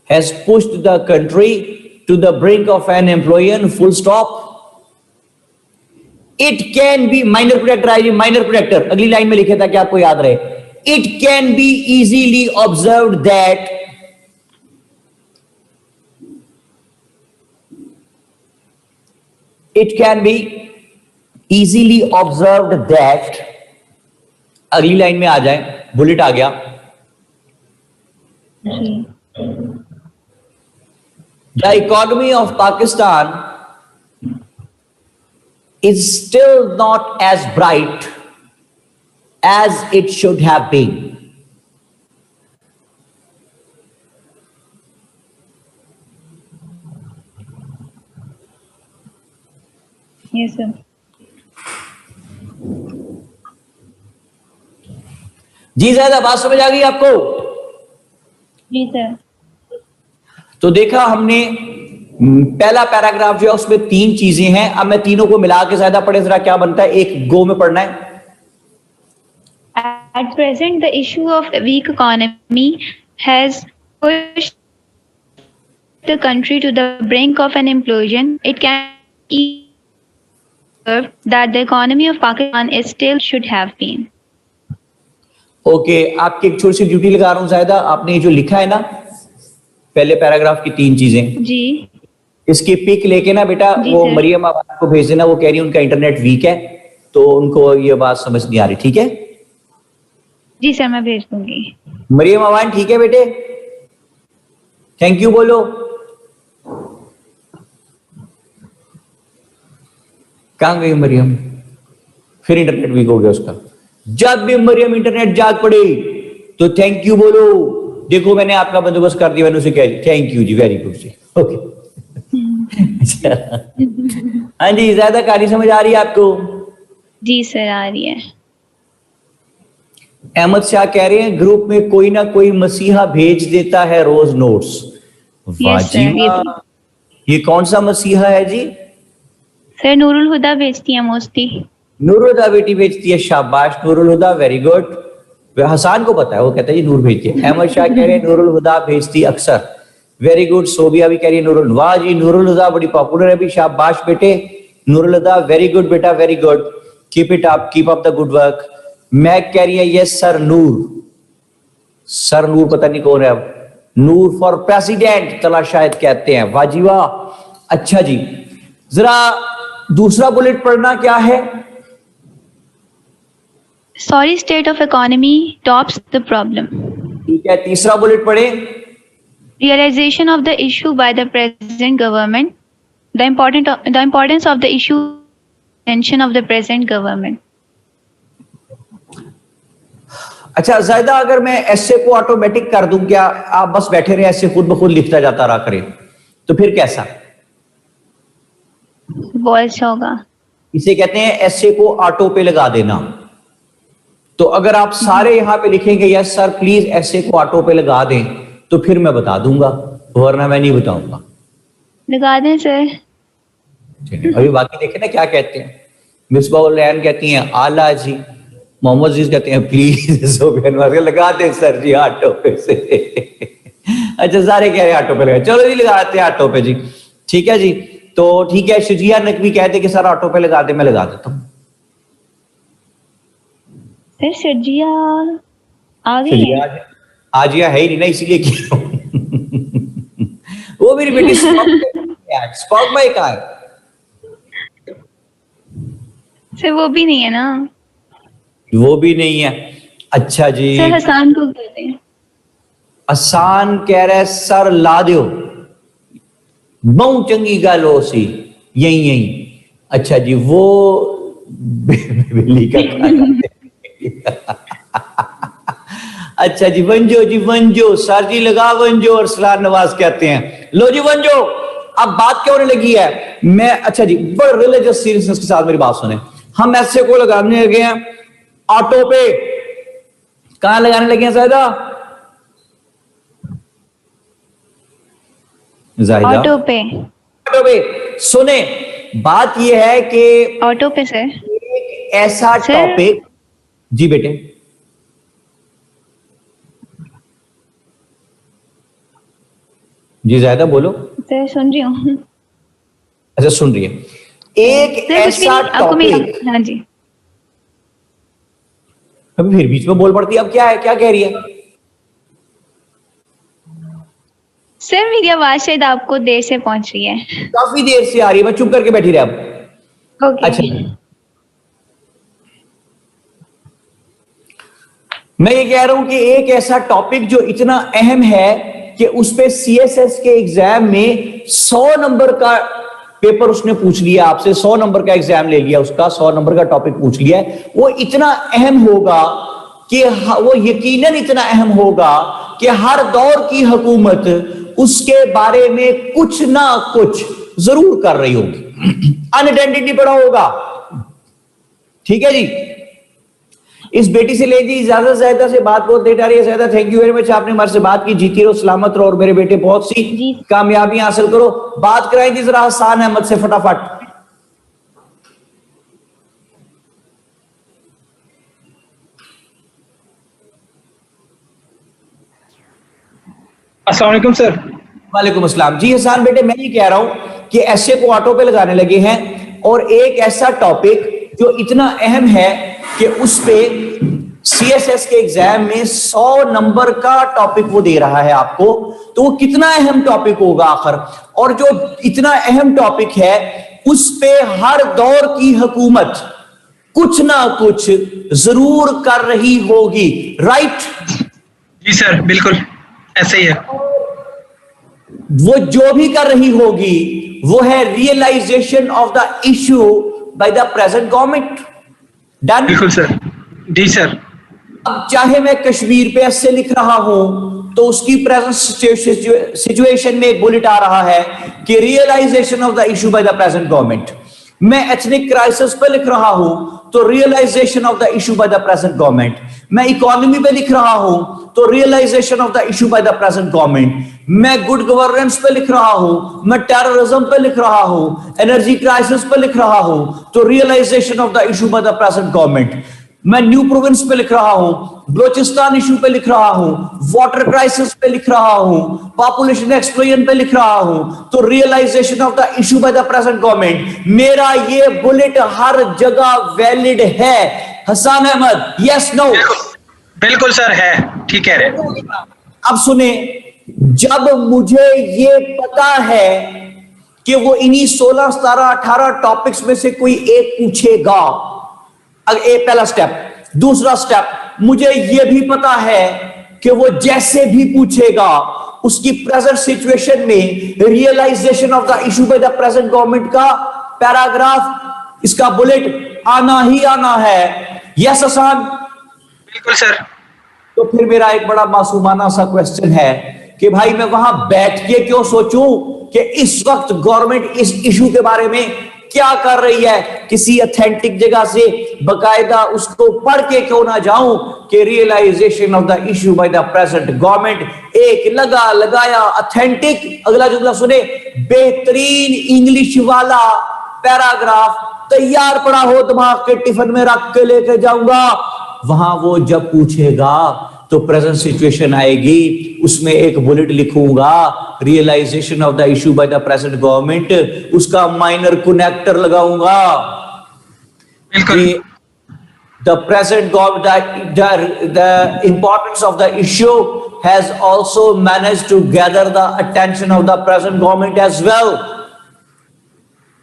Has pushed the country to the brink of an employer, full stop. It can be, minor connector आएगी, minor connector अगली line में लिखे था कि आपको याद रहे। It can be easily observed that अगली लाइन में आ जाए, बुलेट आ गया। The economy of Pakistan is still not as bright as it should have been.
Yes, sir.
जी ज्यादा बात समझ आ गई आपको?
जी सर।
तो देखा हमने पहला पैराग्राफ जो है उसमें 3 चीजें हैं। अब मैं तीनों को मिला के ज्यादा पढ़े, जरा क्या बनता है, एक गो में पढ़ना है।
At present, the issue of weak economy has pushed the country to the brink of an implosion. It can be observed that the economy of Pakistan is still should have been.
Okay, आपकी एक छोटी सी duty लगा रहा हूं ज्यादा। आपने ये जो लिखा है ना पहले पैराग्राफ की 3 चीजें,
जी,
इसकी पिक लेके ना बेटा वो मरियम आवान को भेज देना। वो कह रही है उनका इंटरनेट वीक है, तो उनको ये बात समझ नहीं आ रही। ठीक है
जी सर, मैं भेज दूंगी।
मरियम आवान, ठीक है बेटे, थैंक यू बोलो। कहां गई मरियम? फिर इंटरनेट वीक हो गया उसका। जब भी मरियम इंटरनेट जाग पड़े तो थैंक यू बोलो। देखो मैंने आपका बंदोबस्त कर दिया, मैंने उसे कह थैंक यू जी, वेरी गुड जी, ओके। हाँ जी, ज्यादा कहानी समझ आ रही है आपको?
जी सर, आ रही है।
अहमद शाह कह रहे हैं ग्रुप में कोई ना कोई मसीहा भेज देता है रोज नोट्स। वाह जी वाह, ये कौन सा मसीहा है जी?
सर नूरुल हुदा भेजती है मोस्टली।
नूरुल हुदा बेटी भेजती है, शाबाश नूरुल हुदा, वेरी गुड। हसान को पता है, वो कहता है जी नूर भेजती है। अहमद शाह कह रहे हैं नूरुल हुदा भेजती अक्सर, वेरी गुड। सोबिया भी कह रही है नूरुल, वाह जी नूरुल हुदा बड़ी पॉपुलर है अभी, शाबाश बेटे नूरुल हुदा, वेरी गुड बेटा, very good, keep it up, keep up the good work. मैग कह रही है yes sir Noor, sir Noor पता नहीं कौन है अब, नूर फॉर प्रेसिडेंट तला शायद कहते हैं, वाह जी वाह। अच्छा जी, जरा दूसरा बुलेट पढ़ना क्या है?
Sorry state of economy tops the problem.
ठीक है, तीसरा बुलेट पढ़े।
Realization of the issue by the present government. The importance of the issue attention of the present government.
अच्छा जायदा, अगर मैं ऐसे को ऑटोमेटिक कर दूं, क्या आप बस बैठे रहे ऐसे खुद ब खुद लिखता जाता रहा करें, तो फिर कैसा?
वॉइस होगा।
इसे कहते हैं ऐसे को ऑटो पे लगा देना। तो अगर आप सारे यहां पे लिखेंगे यस सर प्लीज ऐसे को ऑटो पे लगा दें, तो फिर मैं बता दूंगा, वरना मैं नहीं बताऊंगा।
लगा दें सर।
अभी बाकी देखें ना क्या कहते हैं। मिसबाउल रैन कहती हैं आला जी, मोहम्मद अजीज कहते हैं प्लीज सोफियान लगा दें सर जी ऑटो पे से। अच्छा सारे कह रहे हैं ऑटो पे लगा, चलो जी लगाते हैं ऑटो पे जी, ठीक है जी। तो ठीक है, शजिया नकवी कहते कि सर ऑटो पे लगा दे, मैं लगा देता हूँ।
फिर शजिया आ गई है।
आजिया है ही नहीं ना, इसीलिए किया वो मेरी बेटी स्पॉक भाई कहाँ है?
सर वो भी नहीं है ना।
वो भी नहीं है। अच्छा जी,
सर हसान को कहते हैं।
आसान कह रहे सर ला दो, बहु चंगी गल हो सी यही यही। अच्छा जी, वो बिल्ली का अच्छा जी, वंजो जी वंजो, सर जी लगा वंजो, और सलार नवाज कहते हैं लो जी वंजो। अब बात क्या होने लगी है, मैं अच्छा जी बड़े रिलीजियस सीरियसनेस के साथ मेरी बात सुने। हम ऐसे को लगाने लगे हैं ऑटो पे, कहां लगाने लगे हैं जाहिदा? जाहिदा
ऑटो पे।
ऑटो पे। सुने, बात यह है कि
ऑटो पे सर।
एक ऐसा
सर?
टॉपिक जी बेटे, जी जायदा बोलो।
सर सुन रही हूँ।
अच्छा सुन रही है। एक
सर कुछ भी
ऐसा
नहीं, आपको मेरा
टॉपिक,
हाँ जी।
अभी फिर बीच में बोल पड़ती है, अब क्या है, क्या कह रही है?
सर मेरी आवाज शायद आपको देर से पहुंच रही है।
काफी देर से आ रही है, मैं चुप करके बैठी रहा अब।
ओके।
अच्छा, मैं ये कह रहा हूं कि एक ऐसा टॉपिक जो इतना अहम है कि उस पे सीएसएस के एग्जाम में 100 नंबर का पेपर उसने पूछ लिया आपसे, 100 नंबर का एग्जाम ले लिया उसका, 100 नंबर का टॉपिक पूछ लिया है। वो इतना अहम होगा कि वो यकीनन इतना अहम होगा कि हर दौर की हुकूमत उसके बारे में कुछ ना कुछ जरूर कर रही होगी। अनआइडेंटिटी पड़ा होगा, ठीक है जी। इस बेटी से ले जी इजाजत, ज़ायदा से बात बहुत लेट आ रही है। ज़ायदा थैंक यू वेरी मच, आपने हमारे से बात की। जीती रहो, सलामत रहो, और मेरे बेटे बहुत सी कामयाबियां हासिल करो। बात कराएं जी जरा हसान अहमद से फटाफट।
अस्सलाम वालेकुम सर।
वालेकुम अस्सलाम। जी हसान बेटे, मैं ये कह रहा हूं कि ऐसे को ऑटो पे लगाने लगे हैं, और एक ऐसा टॉपिक जो इतना अहम है कि उस पे सीएसएस के एग्जाम में 100 नंबर का टॉपिक वो दे रहा है आपको, तो वो कितना अहम टॉपिक होगा आखिर। और जो इतना अहम टॉपिक है उस पे हर दौर की हुकूमत कुछ ना कुछ जरूर कर रही होगी, राइट?
जी सर, बिल्कुल ऐसे ही है।
वो जो भी कर रही होगी वो है realization of the issue by the present government. Done?
बिल्कुल सर। जी सर।
अब चाहे मैं कश्मीर पे ऐसे लिख रहा हूं तो उसकी प्रेजेंट सिचुएशन में एक बुलेट आ रहा है कि realization of the issue by the present government. मैं एथनिक क्राइसिस पे लिख रहा हूं तो realization of the issue by the present government. मैं इकोनॉमी पे लिख रहा हूं तो realization of the issue by the present government. मैं गुड गवर्नेंस पे लिख रहा हूं, मैं टेररिज्म पे लिख रहा हूं, एनर्जी क्राइसिस पे लिख रहा हूं तो realization of the issue by the present government. मैं न्यू प्रोविंस पे लिख रहा हूं, बलोचिस्तान इशू पे लिख रहा हूं, वाटर क्राइसिस पे लिख रहा हूं, पॉपुलेशन एक्सप्लोजन पे लिख रहा हूं तो realization of the issue by the present government. मेरा ये बुलेट हर जगह वैलिड है। Hasan Ahmad, yes no?
बिल्कुल सर है। ठीक कह रहे हैं।
अब सुने, जब मुझे ये पता है कि वो इन्हीं 16, 17, 18 टॉपिक्स में से कोई एक पूछेगा, पहला स्टेप। दूसरा स्टेप, मुझे ये भी पता है कि वो जैसे भी पूछेगा उसकी प्रेजेंट सिचुएशन में realization of the issue by the present government का पैराग्राफ, इसका बुलेट आना ही आना है। यस हसन?
बिल्कुल सर।
तो फिर मेरा एक बड़ा मासूमाना सा क्वेश्चन है कि भाई मैं वहां बैठ के क्यों सोचूं कि इस वक्त गवर्नमेंट इस इशू के बारे में क्या कर रही है, किसी ऑथेंटिक जगह से बकायदा उसको पढ़ के क्यों ना जाऊं कि realization of the issue by the present government, एक लगा लगाया ऑथेंटिक, अगला जुमला सुने, बेहतरीन इंग्लिश वाला पैराग्राफ तैयार पड़ा हो, दिमाग के टिफिन में रख के लेके जाऊंगा। वहां वो जब पूछेगा तो प्रेजेंट सिचुएशन आएगी, उसमें एक बुलेट लिखूंगा, realization of the issue by the present government, उसका माइनर कनेक्टर लगाऊंगा। The present government, the importance of the issue has also managed to gather the attention of the present government as well.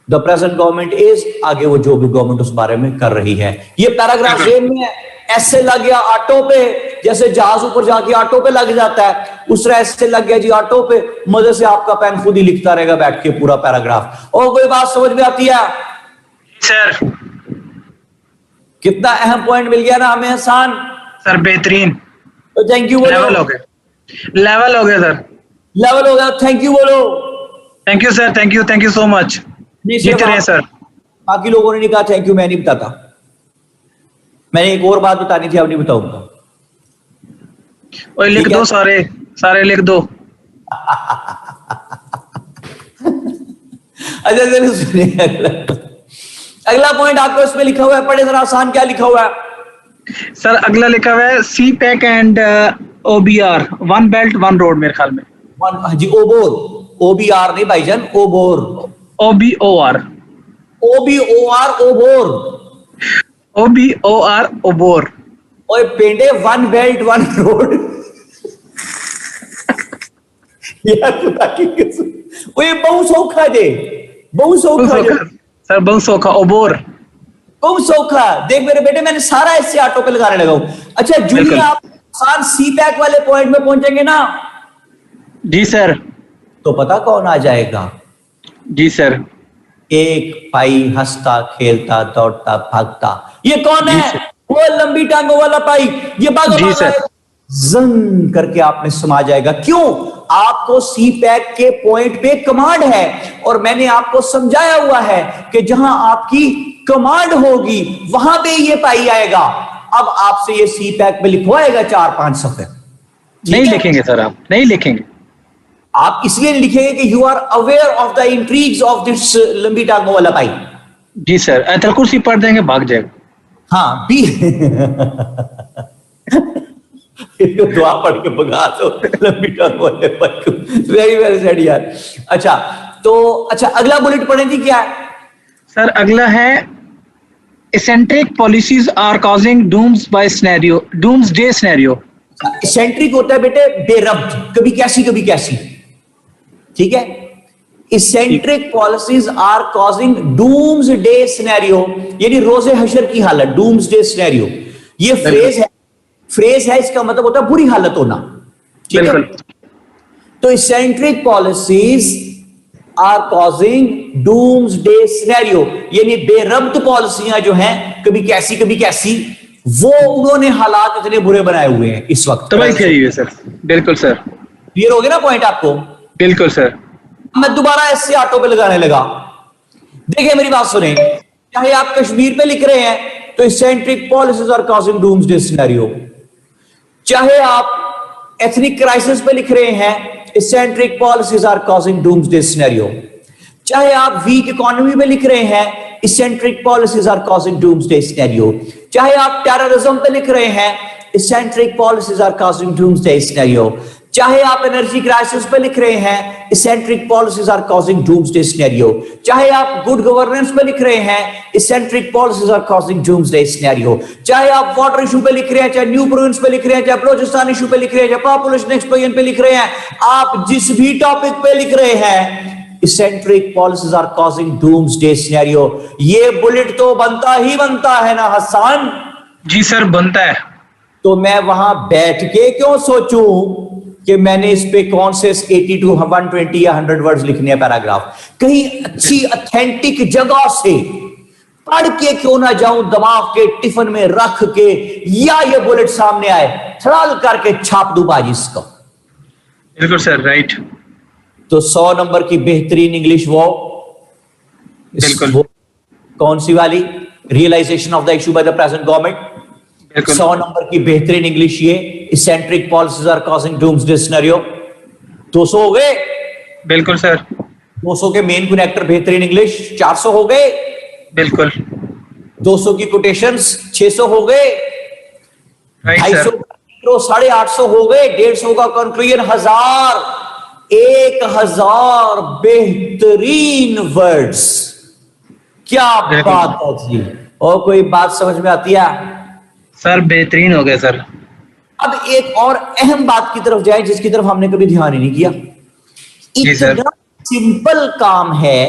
The present government is, आगे वो जो भी government उस बारे में कर रही है। ये पैराग्राफ सेम में है, ऐसे लग गया ऑटो पे, जैसे जहाज ऊपर जाके ऑटो पे लग जाता है, उस तरह ऐसे लग गया जी ऑटो पे, मजे से आपका पेन खुद ही लिखता रहेगा बैठ के पूरा पैराग्राफ। और कोई बात समझ में आती है
सर?
कितना अहम पॉइंट मिल गया ना हमें हसन?
सर बेहतरीन।
तो थैंक यू बोलो।
लेवल हो गया, लेवल हो गया सर,
लेवल हो गया। थैंक यू बोलो।
Thank you sir, thank you so much. जीते रहे सर।
बाकी लोगों ने नहीं कहा थैंक यू, मैं नहीं बताता। मैंने एक और बात बतानी थी, अब नहीं बताऊंगा।
और लिख दो, सारे सारे लिख दो।
अच्छा जरा सुनिए, अगला पॉइंट आपको इसमें लिखा हुआ है, पढ़े जरा आसान, क्या लिखा हुआ है
सर? अगला लिखा हुआ है CPEC and OBR, one belt one road, मेरे ख्याल में।
जी ओबोर, OBR नहीं भाईजान, ओबोर,
OBOR,
ओबोर,
OBOR, ओबोर।
ओए पेंडे, वन बेल्ट वन रोड। यार खुदा की कसम, ओए बहुत सौखा दे, बहुत सौखा दे
सर, बहुत सौखा, ओबोर,
बहुत सौखा। देख मेरे बेटे, मैंने सारा इससे ऑटो पे लगाने लगा हूं। अच्छा जूनियर, आप आसान सी पैक वाले पॉइंट में पहुंचेंगे ना? जी सर। तो पता कौन आ जाएगा?
जी सर।
एक भाई हंसता खेलता दौड़ता भागता। ये कौन है? वो लंबी टांगों वाला भाई। ये भागा जंग करके आप में समा जाएगा। क्यों? आपको सी पैक के पॉइंट पे कमांड है, और मैंने आपको समझाया हुआ है कि जहां आपकी कमांड होगी वहां पे ये पाई आएगा। अब आपसे ये सी पैक में लिखवाएगा 4-5 सफ़े।
नहीं लिखेंगे सर, आप नहीं लिखेंगे।
आप इसलिए लिखेंगे कि you are aware of the intrigues of this लंबी टांगों वाला भाई।
जी सर। आयतुल कुर्सी पढ़ देंगे, भाग जाएगा। हाँ
भी दुआ पढ़ के भगा दो लंबी टांगों वाले भाई को। वेरी वेरी सेड यार। अच्छा तो अच्छा, अगला बुलेट पढ़े थी क्या है
सर? अगला है eccentric policies are causing dooms by scenario, doomsday scenario.
Eccentric होता है बेटे बेरब्त, कभी कैसी कभी कैसी, ठीक है। Eccentric policies are causing doomsday scenario, यानी रोजे हशर की हालत, डूम्सडे सिनेरियो। ये फ्रेज है, इसका मतलब होता है बुरी हालत होना, ठीक है। तो eccentric policies are causing doomsday scenario, यानी बेरब्त पॉलिसियां जो हैं कभी कैसी, वो उन्होंने हालात इतने बुरे बनाए हुए हैं इस वक्त।
तो भाई सही है सर, बिल्कुल सर।
क्लियर हो गया ना पॉइंट आपको?
बिल्कुल सर।
मैं दोबारा ऐसे ऑटो पे लगाने लगा। देखिए मेरी बात सुने, चाहे आप कश्मीर पे लिख रहे हैं तो eccentric policies are causing doomsday scenario, चाहे आप एथनिक क्राइसिस पे लिख रहे हैं, eccentric policies are causing doomsday scenario, चाहे आप वीक इकोनॉमी पे लिख रहे हैं, eccentric policies are causing doomsday scenario, चाहे आप टेररिज्म पे लिख रहे हैं, eccentric policies are causing doomsday scenario, चाहे आप एनर्जी क्राइसिस पे लिख रहे हैं, eccentric policies are causing doomsday scenario. चाहे आप गुड गवर्नेंस पे लिख रहे हैं, eccentric policies are causing doomsday scenario. चाहे आप वाटर इशू पे लिख रहे हैं, चाहे न्यू प्रोविंस पे लिख रहे हैं, चाहे बलोचिस्तान इशू पे लिख रहे हैं, चाहे पॉपुलेशन एक्सप्लोजन पे लिख रहे हैं, आप जिस भी टॉपिक पे लिख रहे हैं, eccentric policies are causing doomsday scenario. ये बुलेट तो बनता ही बनता है ना हसन?
जी सर, बनता है।
तो मैं वहां बैठ के क्यों सोचूं कि मैंने इस पे कौन से 80 to 120 या 100 वर्ड्स लिखने हैं पैराग्राफ? कहीं अच्छी ऑथेंटिक जगह से पढ़ के क्यों ना जाऊं, दबाव के टिफिन में रख के, या ये बुलेट सामने आए थड़ाल करके छाप दूं बाजी इसको।
बिल्कुल सर, राइट।
तो 100 नंबर की बेहतरीन इंग्लिश
बिल्कुल।
वो कौन सी वाली? Realization of the issue by the present government. 100 number की बेहतरीन इंग्लिश ये, eccentric policies are causing doomsday scenario. 200 हो गए?
बिल्कुल सर।
200 के मेन कनेक्टर बेहतरीन इंग्लिश 400 हो गए?
बिल्कुल।
200 की कोटेशंस 600 हो गए?
Right
250
sir.
850 हो गए? 150 का कंक्लूजन 1000, 1000 बेहतरीन वर्ड्स। क्या बात है जी। और कोई बात समझ में आती है
सर? बेहतरीन हो गया सर।
अब एक और अहम बात की तरफ जाए जिसकी तरफ हमने कभी ध्यान ही नहीं किया। इतना सिंपल काम है।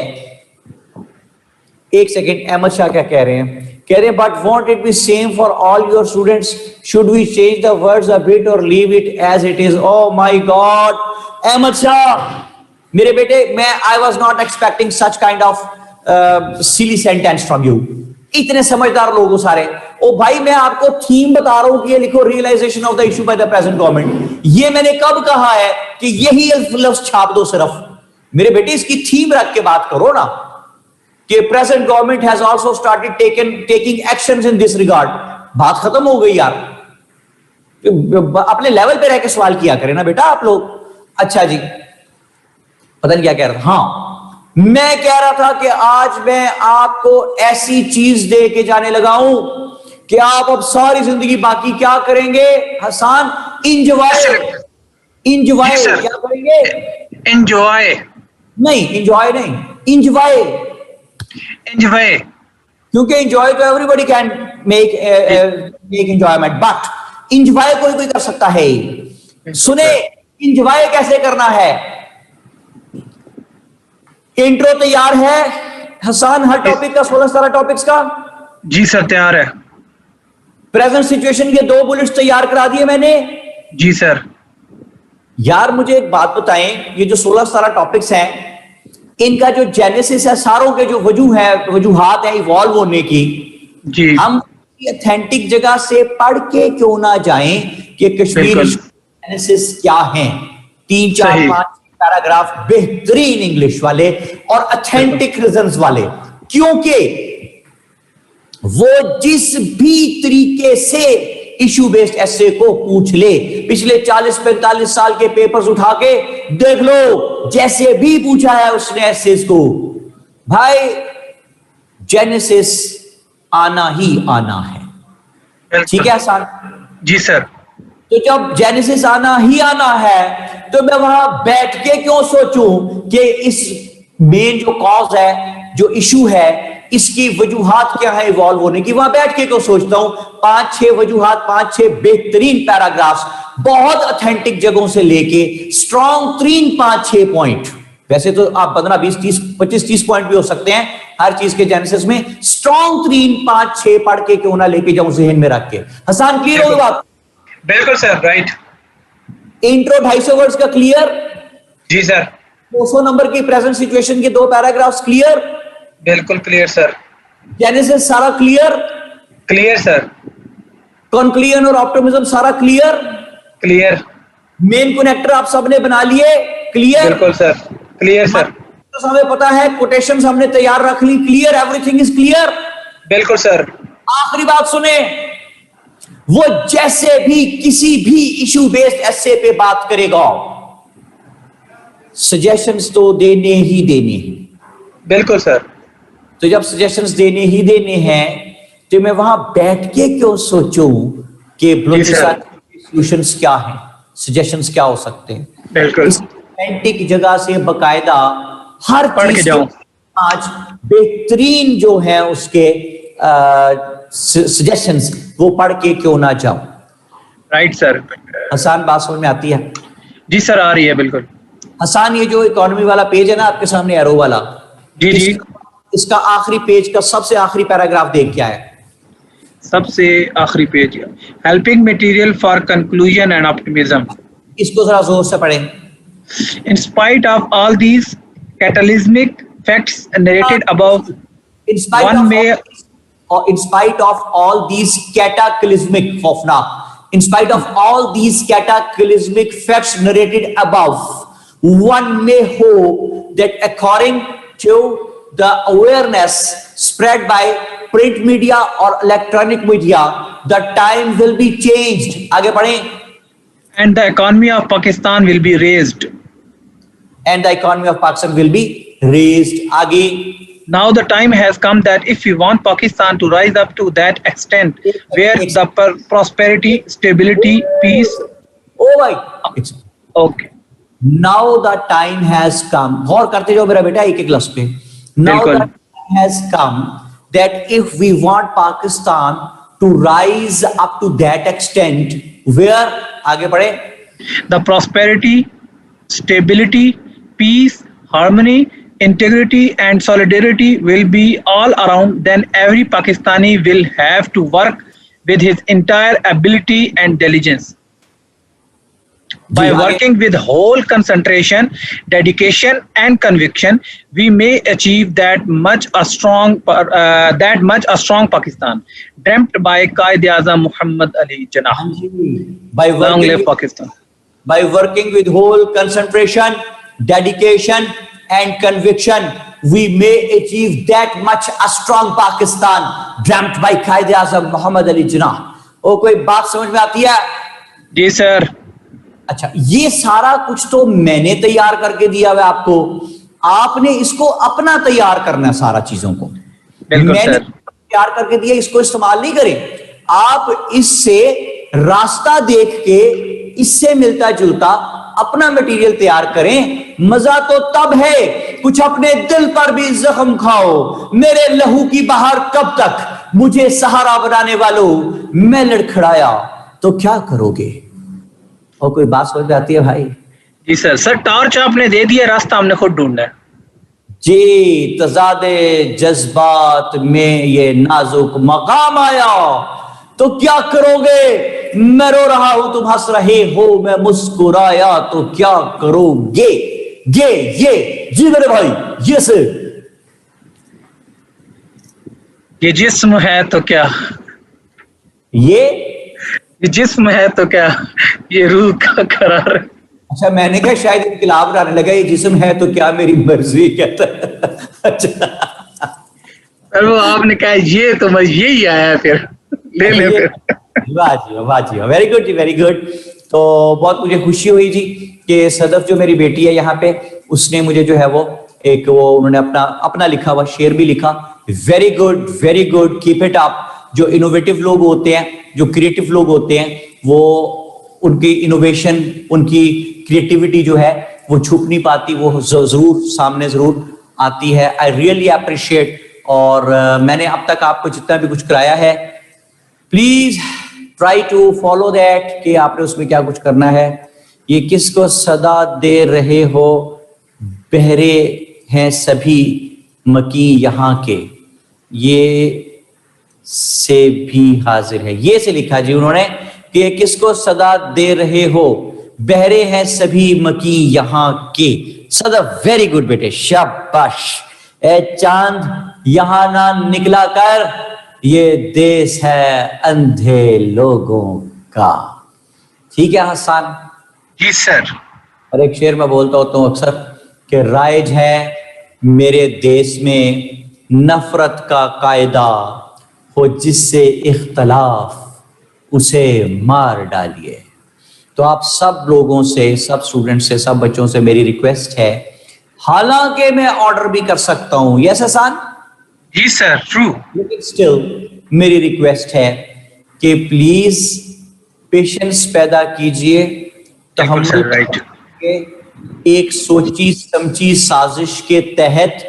एक सेकेंड, अहमद शाह क्या कह रहे हैं? कह रहे हैं but won't it be same for all your students? Should we change the words a bit और leave it as it is? Oh my god, Ahmad Shah मेरे बेटे, मैं I was not expecting such kind of silly sentence from you. इतने समझदार लोग हो सारे। ओ भाई, मैं आपको थीम बता रहा हूं कि ये लिखो, realization of the issue by the present government. ये मैंने कब कहा है कि यही लफ्ज छाप दो सिर्फ? मेरे बेटे, इसकी थीम रख के बात करो ना कि present government has also started taking actions in this regard. बात खत्म हो गई यार। अपने लेवल पे रह के सवाल किया करें ना बेटा आप लोग। अच्छा जी, पता नहीं क्या कह रहा था। हाँ, मैं कह रहा था कि आज मैं आपको ऐसी चीज दे के जाने लगा हूं कि आप अब सारी जिंदगी बाकी क्या करेंगे हसन? इंजॉय। इंजॉय क्या करेंगे?
एंजॉय
नहीं, इंजॉय नहीं, इंजॉय।
एंजॉय,
क्योंकि इंजॉय तो everybody can make enjoyment, but enjoy कोई कर सकता है। सुने, इंजॉय कैसे करना है? इंट्रो तैयार है हसन? हर टॉपिक का 16-17 टॉपिक्स का?
जी सर, तैयार है।
प्रेजेंट सिचुएशन के 2 बुलेट्स तैयार करा दिए मैंने।
जी सर।
यार मुझे एक बात बताएं, ये जो 16-17 टॉपिक्स हैं, इनका जो जेनेसिस है, सारों के जो वजूहात है इवॉल्व होने की,
जी,
हम ऑथेंटिक जगह से पढ़ के क्यों ना जाएं कि कश्मीर जेनेसिस क्या है? 3, 4, 5 पैराग्राफ बेहतरीन इंग्लिश वाले और ऑथेंटिक रीजंस वाले। क्योंकि वो जिस भी तरीके से इशू बेस्ड एसे को पूछ ले, पिछले 40-45 साल के पेपर्स उठा के देख लो, जैसे भी पूछा है उसने एसेस को, भाई जेनेसिस आना ही आना है। ठीक है सर? जी
सर।
तो जब जेनेसिस आना ही आना है, तो मैं वहां बैठ के क्यों सोचूं कि इस मेन जो कॉज है, जो इशू है, इसकी वजूहात क्या है इवॉल्व होने की? वहां बैठ के क्यों सोचता हूं? 5-6 वजूहात, 5-6 बेहतरीन पैराग्राफ्स, बहुत ऑथेंटिक जगहों से लेके स्ट्रॉन्ग 3-5-6 पॉइंट। वैसे तो आप 15, 20, 30, 25, 30 पॉइंट भी हो सकते हैं हर चीज के जेनेसिस में। स्ट्रॉन्ग 3-5-6 पढ़ के क्यों ना लेके जाऊं जहन में रख के। हसन, क्लियर होगी बात?
बिल्कुल सर, राइट।
इंट्रो 250 वर्ड्स का क्लियर?
जी सर।
200 नंबर की प्रेजेंट सिचुएशन के 2 पैराग्राफ्स क्लियर?
बिल्कुल क्लियर सर।
जेनेसिस सारा क्लियर?
Clear sir.
कंक्लूजन और ऑप्टिमिज्म सारा क्लियर?
क्लियर।
मेन कनेक्टर आप सबने बना लिए? क्लियर?
बिल्कुल सर, क्लियर सर।
तो हमें पता है, कोटेशंस हमने तैयार रख ली, क्लियर? Everything is clear?
बिल्कुल सर।
आखिरी बात सुने, वो जैसे भी किसी भी इशू बेस्ड एसे पे बात करेगा, सजेशंस तो देने ही देने हैं।
बिल्कुल सर।
तो जब सजेशंस देने ही देने हैं, तो मैं वहां बैठ के क्यों सोचूं कि बलूचिस्तान के सॉल्यूशंस क्या हैं? सजेशंस क्या हो सकते हैं।
बिल्कुल
ऑथेंटिक जगह से बकायदा हर
पढ़ के
चीज
जाओ।
आज बेहतरीन जो है उसके सजेशंस वो पढ़ के क्यों ना जाओ।
Right sir.
हसान बात समझ में आती है?
जी सर आ रही है बिल्कुल।
हसान ये जो इकोनॉमी वाला पेज है ना आपके सामने एरो वाला,
जी जी
इसका आखिरी पेज का सबसे आखिरी पैराग्राफ देख क्या है?
सबसे आखिरी page, helping material for conclusion and optimism.
इसको जरा जोर से पढ़ें।
In spite of all these catalysmic facts narrated above,
In spite
one
of
may
in spite of all these cataclysmic Fofna, in spite of all these cataclysmic facts narrated above, one may hope that according to the awareness spread by print media or electronic media, the time will be changed. आगे पढ़ें।
and the economy of Pakistan will be raised.
And the economy of Pakistan will be raised. आगे
Now the time has come that if we want Pakistan to rise up to that extent where the prosperity, stability, peace.
oh my it's
Okay.
now the time has come, गौर करते जाओ मेरा बेटा एक एक लफ्ज पे। Now
बिल्कुल।
the time has come that if we want Pakistan to rise up to that extent where, आगे बढ़े,
The prosperity, stability, peace, harmony, integrity and solidarity will be all around, then every Pakistani will have to work with his entire ability and diligence. By
ji,
working with whole concentration, dedication and conviction, we may achieve that much a strong Pakistan dreamt by Quaid-e-Azam Muhammad Ali Jinnah.
by
Long
working
live Pakistan.
by working with whole concentration, dedication and conviction, we may achieve that much a strong Pakistan dreamt by Quaid-e-Azam Muhammad Ali Jinnah. ओ कोई बात समझ में आती है?
जी sir.
अच्छा, ये सारा कुछ तो मैंने तैयार करके दिया हुआ आपको, आपने इसको अपना तैयार करना है सारा चीजों को।
बिल्कुल
मैंने
सर।
तैयार करके दिया, इसको इस्तेमाल नहीं करें आप, इससे रास्ता देख के इससे मिलता जुलता अपना मटेरियल तैयार करें। मजा तो तब है कुछ अपने दिल पर भी जख्म खाओ, मेरे लहू की बहार कब तक, मुझे सहारा बनाने वालों मैं लड़खड़ाया तो क्या करोगे। और कोई बात समझ में आती है भाई?
जी सर। सर टॉर्च आपने दे दिया, रास्ता हमने खुद ढूंढना है।
जी, तजादे जज्बात में ये नाजुक मकाम आया तो क्या करोगे, मैं रो रहा हूं तुम हंस रहे हो, मैं मुस्कुराया तो क्या करोगे। ये जी मेरे भाई, ये से
ये जिस्म है तो क्या,
ये
जिस्म है तो क्या, ये रूह का करार।
अच्छा, मैंने कहा शायद इनकलाब बनाने लगा, ये जिस्म है तो क्या मेरी मर्जी कहता है। अच्छा,
और वो आपने कहा ये तो बस यही आया, फिर ले ले फिर।
वाह जी वाह जी, वेरी गुड जी, वेरी गुड। तो बहुत मुझे खुशी हुई जी कि सदफ जो मेरी बेटी है यहाँ पे, उसने मुझे जो है वो एक वो उन्होंने अपना लिखा हुआ शेर भी लिखा। Very good, keep it up. जो इनोवेटिव लोग होते हैं, जो क्रिएटिव लोग होते हैं, वो उनकी इनोवेशन, उनकी क्रिएटिविटी जो है वो छुप नहीं पाती, वो जरूर सामने जरूर आती है। I really appreciate. और मैंने अब तक आपको जितना भी कुछ कराया है, please try to follow that कि आपने उसमें क्या कुछ करना है। ये किसको सदा दे रहे हो, बहरे हैं सभी मकी यहाँ के, ये से भी हाजिर है। ये से लिखा जी उन्होंने कि किसको सदा दे रहे हो, बहरे हैं सभी मकी यहाँ के। सदा वेरी गुड बेटे, शाबाश। ए चांद यहाँ ना निकला कर, ये देश है अंधे लोगों का। ठीक है हसन?
जी सर।
और एक शेर मैं बोलता होता हूँ अक्सर कि राइज है मेरे देश में नफरत का कायदा, हो जिससे इख्तलाफ उसे मार डालिए। तो आप सब लोगों से, सब स्टूडेंट से, सब बच्चों से मेरी रिक्वेस्ट है, हालांकि मैं ऑर्डर भी कर सकता हूं, यस हसन?
जी सर, ट्रू।
लेकिन स्टिल मेरी रिक्वेस्ट है कि प्लीज पेशेंस पैदा कीजिए तहम्मुल
राइट।
के एक सोची समझी साजिश के तहत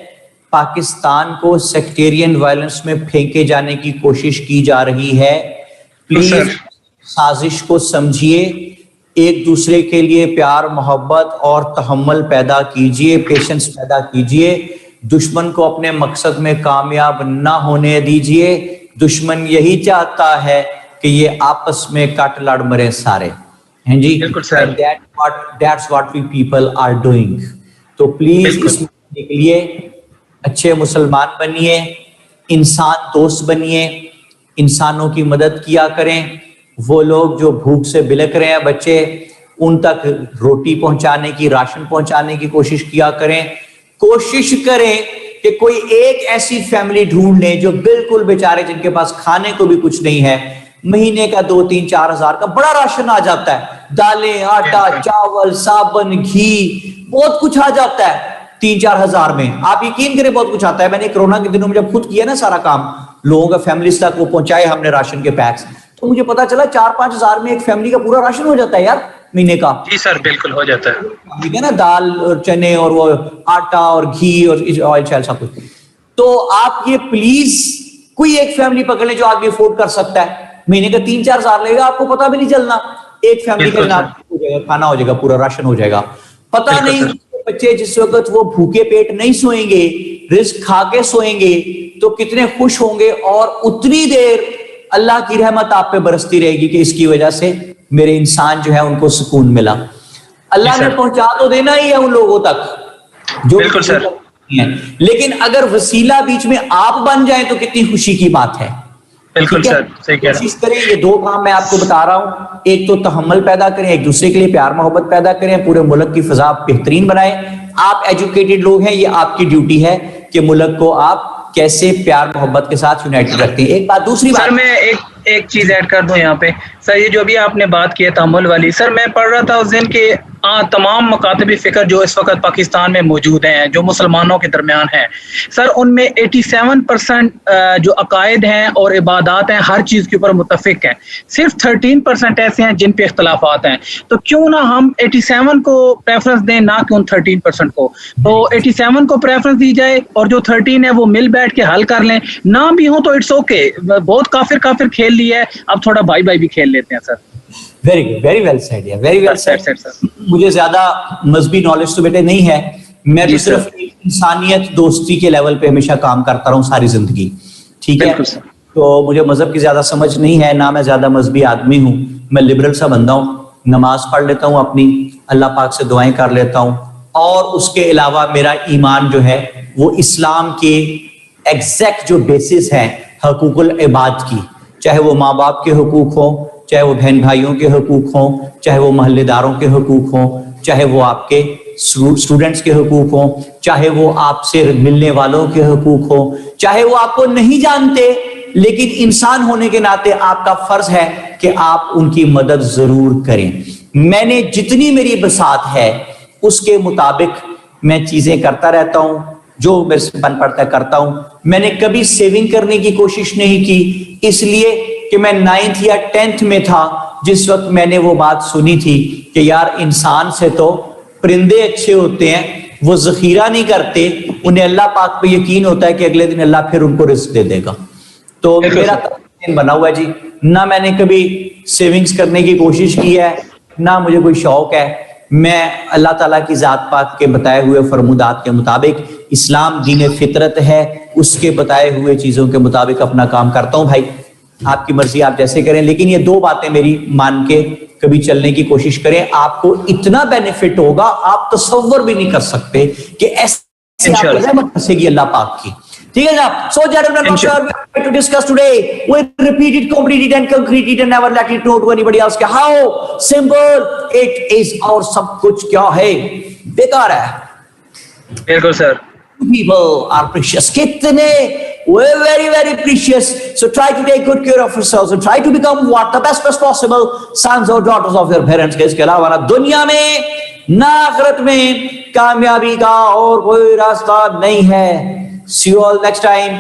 पाकिस्तान को सेक्टेरियन वायलेंस में फेंके जाने की कोशिश की जा रही है। प्लीज साजिश को समझिए, एक दूसरे के लिए प्यार मोहब्बत और तहम्मुल पैदा कीजिए, पेशेंस पैदा कीजिए। दुश्मन को अपने मकसद में कामयाब ना होने दीजिए। दुश्मन यही चाहता है कि ये आपस में कट लड़ मरे सारे, हैं जी। That's what we people are doing। तो प्लीज इसमें के लिए अच्छे मुसलमान बनिए, इंसान दोस्त बनिए, इंसानों की मदद किया करें। वो लोग जो भूख से बिलक रहे हैं बच्चे, उन तक रोटी पहुंचाने की, राशन पहुंचाने की कोशिश किया करें। कोशिश करें कि कोई एक ऐसी फैमिली ढूंढ लें जो बिल्कुल बेचारे, जिनके पास खाने को भी कुछ नहीं है, महीने का 2-3-4 हज़ार का बड़ा राशन आ जाता है, दालें, आटा, चावल, साबुन, घी, बहुत कुछ आ जाता है 3-4 हज़ार में। आप यकीन करें बहुत कुछ आता है। मैंने कोरोना के दिनों में जब खुद किया ना सारा काम, लोगों का फैमिलीज तक वो पहुंचाए हमने राशन के पैक्स, तो मुझे पता चला 4-5 हज़ार में एक फैमिली का पूरा राशन हो जाता है यार, महीने का।
जी सर, बिल्कुल हो जाता है।
ठीक है ना, दाल और चने और वो आटा और घी और ऑयल शैल सब कुछ। तो आप ये प्लीज कोई एक फैमिली पकड़ लें जो आदमी अफोर्ड कर सकता है, महीने का 3-4 हज़ार लेगा, आपको पता भी नहीं चलना, एक फैमिली का हो जाएगा, खाना हो जाएगा, पूरा राशन हो जाएगा। पता नहीं बच्चे जिस वक्त वो भूखे पेट नहीं सोएंगे, रिस्क खा के सोएंगे, तो कितने खुश होंगे, और उतनी देर अल्लाह की रहमत आप पे बरसती रहेगी कि इसकी वजह से मेरे इंसान जो है उनको सुकून मिला। अल्लाह ने पहुंचा तो देना ही है उन लोगों तक जो है, लेकिन अगर वसीला बीच में आप बन जाए तो कितनी खुशी की बात है।
बिल्कुल सर, सही कह रहे हैं।
कोशिश करें, ये 2 काम मैं आपको बता रहा हूं, एक तो तहम्मुल पैदा करें, एक दूसरे के लिए प्यार मोहब्बत पैदा करें, पूरे मुल्क की फिजा बेहतरीन बनाएं। आप एजुकेटेड लोग हैं, ये आपकी ड्यूटी है कि मुल्क को आप कैसे प्यार मोहब्बत के साथ यूनाइटेड रखते हैं। एक बात, दूसरी बात,
सर मैं एक चीज ऐड कर दूं यहाँ पे। सर ये जो अभी आपने बात की है तहम्मुल वाली, सर मैं पढ़ रहा था उस दिन के तमाम मकातबी फिक्र जो इस वक्त पाकिस्तान में मौजूद हैं, जो मुसलमानों के दरमियान हैं, सर उनमें 87% जो अकायद हैं और इबादत हैं हर चीज़ के ऊपर मुत्तफिक हैं। सिर्फ 13% ऐसे हैं जिन पे इख्तलाफात हैं। तो क्यों ना हम 87 को प्रेफरेंस दें, ना कि उन 13% को। तो 87 को प्रेफरेंस दी जाए और जो 13 है वो मिल बैठ के हल कर लें, ना भी हो तो इट्स ओके। बहुत काफिर खेल लिया है, अब थोड़ा भाई भाई भी खेल लेते हैं sir.
Very good, very well said, very well said. मुझे ज्यादा मजहबी नॉलेज तो बेटे नहीं है, मैं तो सिर्फ इंसानियत दोस्ती के लेवल पे हमेशा काम करता रहा हूँ सारी जिंदगी, ठीक है। तो मुझे मजहब की ज्यादा समझ नहीं है, ना मैं ज्यादा मजहबी आदमी हूँ, मैं लिबरल सा बंदा हूँ। नमाज पढ़ लेता हूँ अपनी, अल्लाह पाक से दुआएं कर लेता हूँ, और उसके अलावा मेरा ईमान जो है वो इस्लाम के एग्जैक्ट जो बेसिस है हकूकुल इबाद की, चाहे वो माँ बाप के हुकूक हो, चाहे वो बहन भाइयों के हुकूक हों, चाहे वो मोहल्लेदारों के हुकूक हों, चाहे वो आपके स्टूडेंट्स के हुकूक हों, चाहे वो आपसे मिलने वालों के हुकूक हों, चाहे वो आपको नहीं जानते, लेकिन इंसान होने के नाते आपका फर्ज है कि आप उनकी मदद जरूर करें। मैंने जितनी मेरी बसात है उसके मुताबिक मैं चीजें करता रहता हूं, जो मेरे से बन पड़ता करता हूं। मैंने कभी सेविंग करने की कोशिश नहीं की, इसलिए कि मैं 9th या 10th में था जिस वक्त मैंने वो बात सुनी थी कि यार इंसान से तो परिंदे अच्छे होते हैं, वो जखीरा नहीं करते, उन्हें अल्लाह पाक पे यकीन होता है कि अगले दिन अल्लाह फिर उनको रिस्क दे देगा। तो मेरा बना हुआ है जी, ना मैंने कभी सेविंग्स करने की कोशिश की है, ना मुझे कोई शौक है। मैं अल्लाह ताला की जात पाक के बताए हुए फरमुदात के मुताबिक, इस्लाम दीन फितरत है, उसके बताए हुए चीजों के मुताबिक अपना काम करता हूं। भाई आपकी मर्जी, आप जैसे करें, लेकिन ये 2 बातें मेरी मान के कभी चलने की कोशिश करें, आपको इतना बेनिफिट होगा आप तसव्वुर भी नहीं कर सकते कि ऐसे आपको रहमत बरसेगी अल्लाह पाक की। ठीक है जनाब। So gentlemen, to discuss today, we repeat it, complete it and concrete it and never let it know to anybody else कि how simple it is और सब कुछ क्या है बेकार है।
बिल्कुल सर।
People are precious, कितने we're very very precious, so try to take good care of yourselves and try to become what the best possible sons or daughters of your parents। के इसके अलावा ना दुनिया में ना आखिरत में कामयाबी का और कोई रास्ता नहीं है। See you all next time.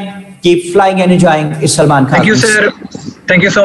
Keep flying and enjoying. It's Salman Khan.
Thank you, sir. Thank you so much.